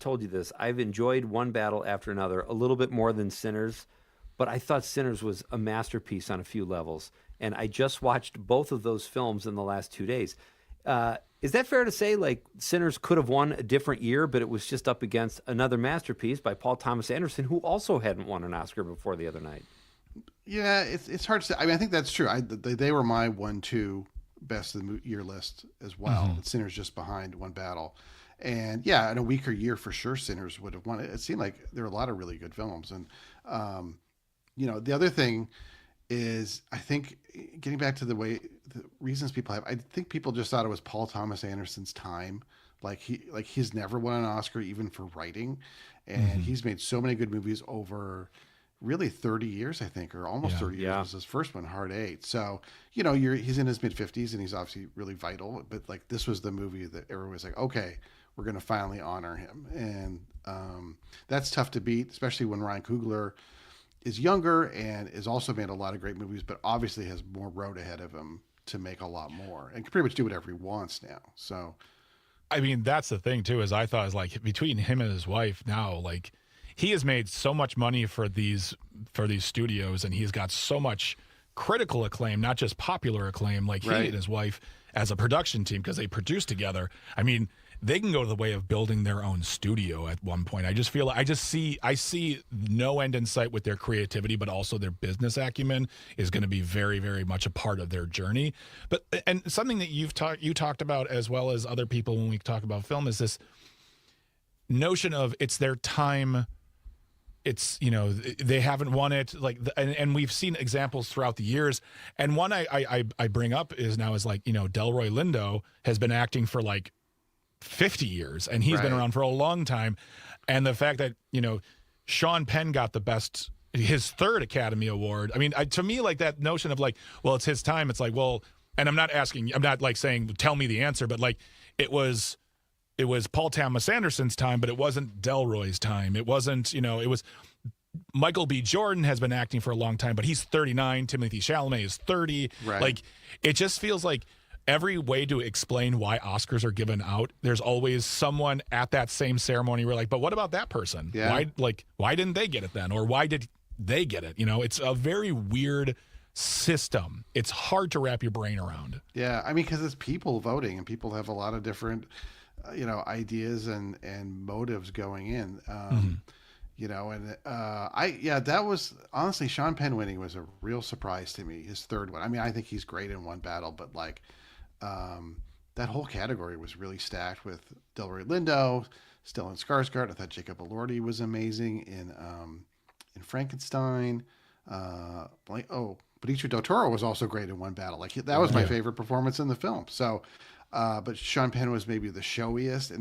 told you this, I've enjoyed One Battle After Another a little bit more than Sinners, but I thought Sinners was a masterpiece on a few levels. And I just watched both of those films in the last 2 days. Is that fair to say, like, Sinners could have won a different year, but it was just up against another masterpiece by Paul Thomas Anderson, who also hadn't won an Oscar before the other night? Yeah, it's hard to say. I mean, I think that's true. They were my 1-2 best of the year list as well. Sinners just behind One Battle, and in a weaker year for sure Sinners would have won. It seemed like there were a lot of really good films, and the other thing is, I think, getting back to the reasons people have, I think people just thought it was Paul Thomas Anderson's time. He's never won an Oscar even for writing, and he's made so many good movies over really 30 years, I think, or almost 30 years was his first one, Hard Eight. So, he's in his mid-50s and he's obviously really vital, but like this was the movie that everyone was like, okay, we're going to finally honor him. And that's tough to beat, especially when Ryan Coogler is younger and has also made a lot of great movies, but obviously has more road ahead of him to make a lot more and can pretty much do whatever he wants now. So, I mean, that's the thing too, is I thought is like between him and his wife now, like he has made so much money for these studios, and he's got so much critical acclaim, not just popular acclaim, like he and his wife as a production team, because they produce together. I mean, they can go to the way of building their own studio at one point. I see no end in sight with their creativity, but also their business acumen is going to be very, very much a part of their journey. But and something that you talked about as well as other people when we talk about film is this notion of it's their time. It's, you know, they haven't won it, like, and we've seen examples throughout the years. And one I bring up is like, you know, Delroy Lindo has been acting for like 50 years, and he's been around for a long time. And the fact that, you know, Sean Penn got his third Academy Award. I mean, to me, like that notion of like, well, it's his time. It's like, well, and I'm not like saying, tell me the answer, but like it was Paul Thomas Anderson's time, but it wasn't Delroy's time. It wasn't, you know, it was Michael B. Jordan has been acting for a long time, but he's 39. Timothy Chalamet is 30. Right. Like, it just feels like every way to explain why Oscars are given out, there's always someone at that same ceremony where like, but what about that person? Yeah. Why didn't they get it then? Or why did they get it? You know, it's a very weird system. It's hard to wrap your brain around. Yeah. I mean, because it's people voting, and people have a lot of different ideas and motives going in, you know, and that was honestly, Sean Penn winning was a real surprise to me. His third one. I mean, I think he's great in one battle, but like, that whole category was really stacked with Delroy Lindo, Stellan Skarsgård. I thought Jacob Elordi was amazing in Frankenstein. Benicio del Toro was also great in one battle. Like, that was my favorite performance in the film. So, but Sean Penn was maybe the showiest,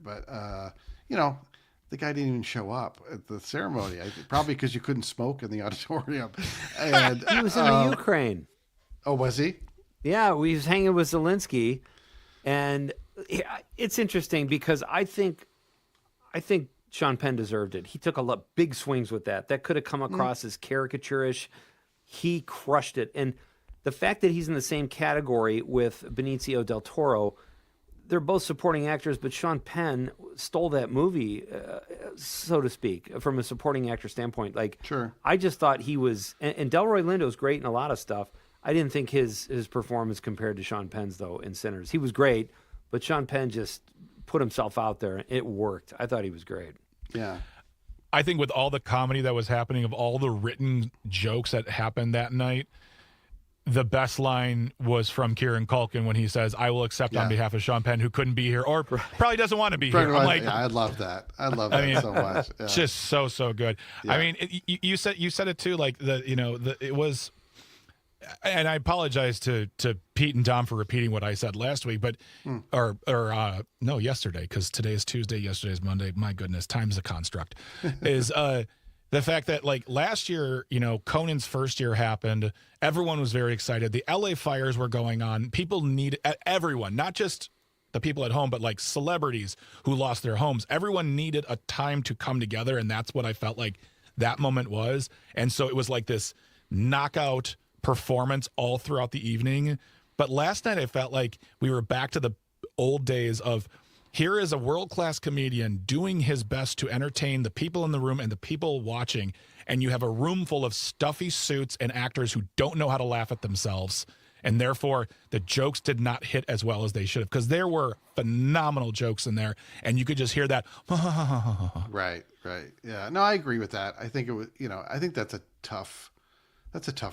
but you know, the guy didn't even show up at the ceremony. Probably because you couldn't smoke in the auditorium. And he was in the Ukraine. Oh, was he? Yeah, we was hanging with Zelensky, and it's interesting because I think Sean Penn deserved it. He took big swings with that. That could have come across as caricaturish. He crushed it, and the fact that he's in the same category with Benicio del Toro, they're both supporting actors, but Sean Penn stole that movie, so to speak, from a supporting actor standpoint. Like, sure. I just thought he was, and Delroy Lindo's great in a lot of stuff. I didn't think his performance compared to Sean Penn's, though, in Sinners. He was great, but Sean Penn just put himself out there. It worked. I thought he was great. Yeah. I think with all the comedy that was happening, of all the written jokes that happened that night, the best line was from Kieran Culkin when he says, "I will accept on behalf of Sean Penn, who couldn't be here or probably doesn't want to be here." I'm like, I love that. I love that so much. Yeah. Just so good. Yeah. I mean, you said it too. Like it was, and I apologize to Pete and Dom for repeating what I said last week, but no, yesterday, because today is Tuesday, yesterday is Monday. My goodness, time's a construct. Is the fact that, like, last year, you know, Conan's first year happened. Everyone was very excited. The LA fires were going on. People everyone, not just the people at home, but like celebrities who lost their homes. Everyone needed a time to come together, and that's what I felt like that moment was. And so it was like this knockout performance all throughout the evening. But last night I felt like we were back to the old days of, here is a world-class comedian doing his best to entertain the people in the room and the people watching, and you have a room full of stuffy suits and actors who don't know how to laugh at themselves, and therefore the jokes did not hit as well as they should have, because there were phenomenal jokes in there, and you could just hear that. Right. Yeah, no, I agree with that. I think it was, I think that's a tough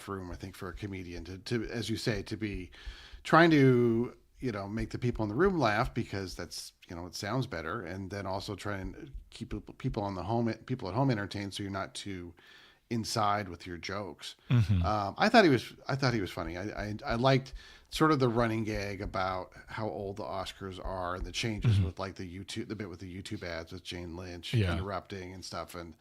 room, I think, for a comedian to as you say, to be trying to, make the people in the room laugh, because that's, it sounds better. And then also try and keep people at home entertained, so you're not too inside with your jokes. Mm-hmm. I thought he was funny. I liked sort of the running gag about how old the Oscars are, and the changes with like the bit with the YouTube ads with Jane Lynch interrupting and stuff. And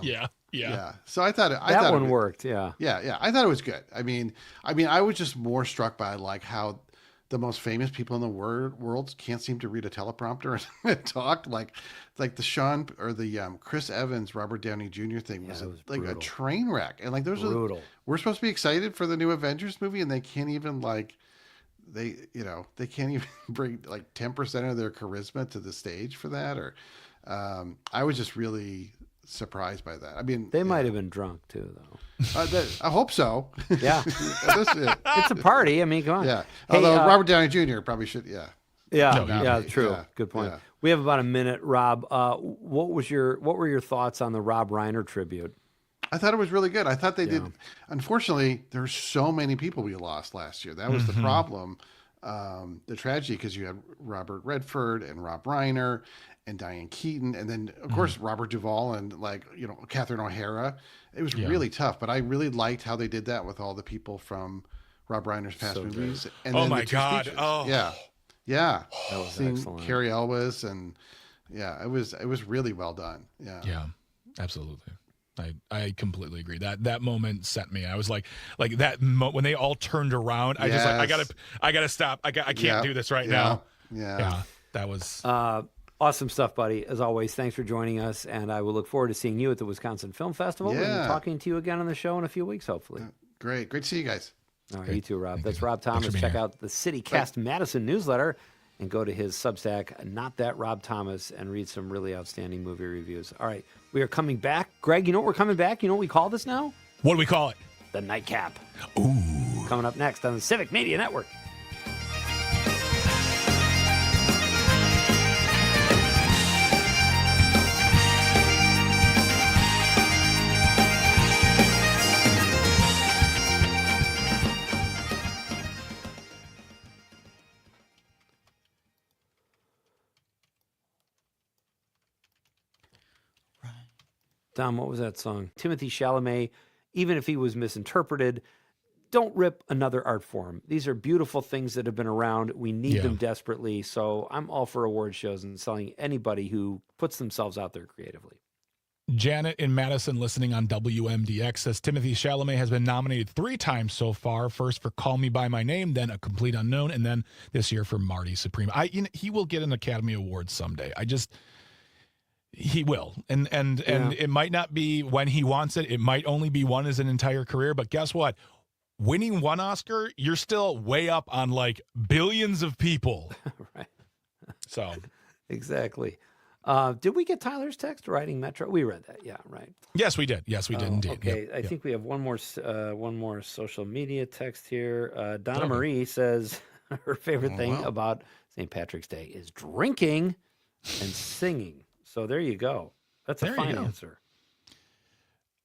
yeah. So I thought that one worked. Yeah. I thought it was good. I mean, I was just more struck by like how the most famous people in the world can't seem to read a teleprompter and talk. Like the Chris Evans, Robert Downey Jr. thing was like brutal. A train wreck. And like we're supposed to be excited for the new Avengers movie, and they can't even they can't even bring like 10% of their charisma to the stage for that. Or I was just really surprised by that. I mean, they might have been drunk too, though. I hope so. Yeah, it's a party. I mean, come on. Yeah. Although Robert Downey Jr. probably should. Yeah. Yeah. True. Yeah. Good point. Yeah. We have about a minute, Rob. What were your thoughts on the Rob Reiner tribute? I thought it was really good. I thought they did. Unfortunately, there's so many people we lost last year. That was the problem. The tragedy, because you had Robert Redford and Rob Reiner and Diane Keaton, and then of course Robert Duvall and Catherine O'Hara. It was really tough, but I really liked how they did that with all the people from Rob Reiner's past movies. And oh my God! Oh yeah, that was seeing excellent. Cary Elwes, and it was really well done. Yeah, absolutely. I completely agree. That moment sent me. I was like that when they all turned around. I just I gotta stop. I can't do this right now. Yeah. That was awesome stuff, buddy. As always, thanks for joining us, and I will look forward to seeing you at the Wisconsin Film Festival and talking to you again on the show in a few weeks, hopefully. Great to see you guys. All right, you too, Rob. That's Rob Thomas. Check out the CityCast Madison newsletter and go to his Substack, Not That Rob Thomas, and read some really outstanding movie reviews. All right, we are coming back. Greg, you know what we're coming back? You know what we call this now? What do we call it? The Nightcap. Ooh. Coming up next on the Civic Media Network. Dom, what was that song? Timothy Chalamet, even if he was misinterpreted, don't rip another art form. These are beautiful things that have been around. We need them desperately. So I'm all for award shows and selling anybody who puts themselves out there creatively. Janet in Madison, listening on WMDX, says Timothy Chalamet has been nominated 3 times so far. First for Call Me By My Name, then A Complete Unknown, and then this year for Marty Supreme. He will get an Academy Award someday. He will, and it might not be when he wants it. It might only be one as an entire career. But guess what? Winning one Oscar, you're still way up on like billions of people. Right. So exactly. Did we get Tyler's text writing Metro? We read that. Yeah. Right. Yes, we did. Yes, we did indeed. Okay. I think we have one more social media text here. Donna Marie says her favorite thing about St. Patrick's Day is drinking and singing. So there you go. That's a fine answer.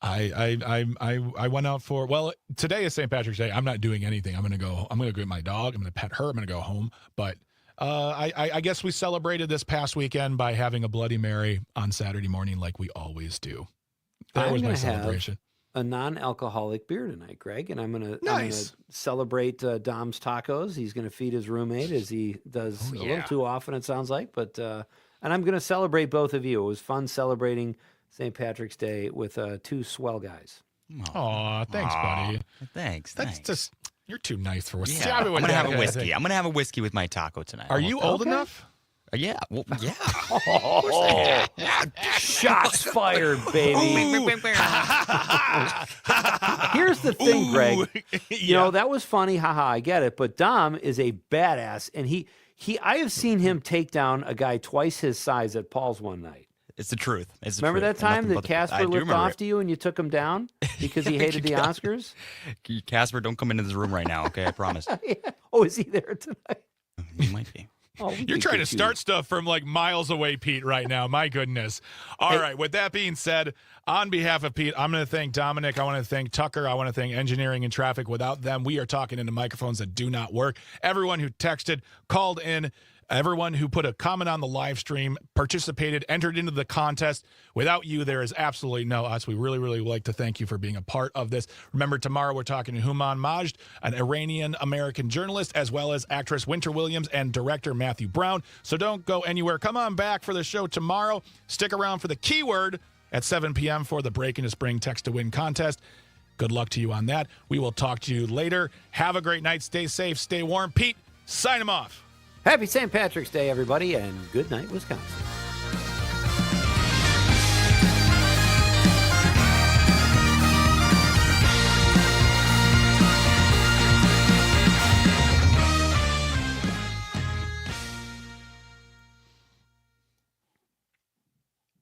I went out for, today is St. Patrick's Day. I'm not doing anything. I'm gonna go get my dog. I'm gonna pet her. I'm gonna go home. But I guess we celebrated this past weekend by having a Bloody Mary on Saturday morning, like we always do. That was my celebration. A non-alcoholic beer tonight, Greg, and I'm gonna celebrate Dom's tacos. He's gonna feed his roommate as he does a little too often, it sounds like, but. And I'm going to celebrate both of you. It was fun celebrating St. Patrick's Day with 2 swell guys. Aw, thanks, buddy. Thanks. That's just, you're too nice for whiskey. Yeah, I'm going to have a whiskey. I'm going to have a whiskey with my taco tonight. Are you old enough? Yeah. Well, yeah. Shots fired, baby. Here's the thing, Greg. You know, that was funny. Haha, I get it. But Dom is a badass, and I have seen him take down a guy twice his size at Paul's one night. It's the truth. Remember that time that Casper looked off to you and you took him down because he hated the Oscars? Casper, don't come into this room right now, okay? I promise. Oh, is he there tonight? He might be. Oh, you're trying to start stuff from like miles away, Pete, right now. My goodness. All right. With that being said, on behalf of Pete, I'm going to thank Dominic. I want to thank Tucker. I want to thank Engineering and Traffic. Without them, we are talking into microphones that do not work. Everyone who texted, called in, everyone who put a comment on the live stream, participated, entered into the contest. Without you, there is absolutely no us. We really, really would like to thank you for being a part of this. Remember, tomorrow we're talking to Human Majd, an Iranian-American journalist, as well as actress Winter Williams and director Matthew Brown. So don't go anywhere. Come on back for the show tomorrow. Stick around for the keyword at 7 p.m. for the Break Into Spring Text to Win contest. Good luck to you on that. We will talk to you later. Have a great night. Stay safe. Stay warm. Pete, sign him off. Happy St. Patrick's Day, everybody, and good night, Wisconsin.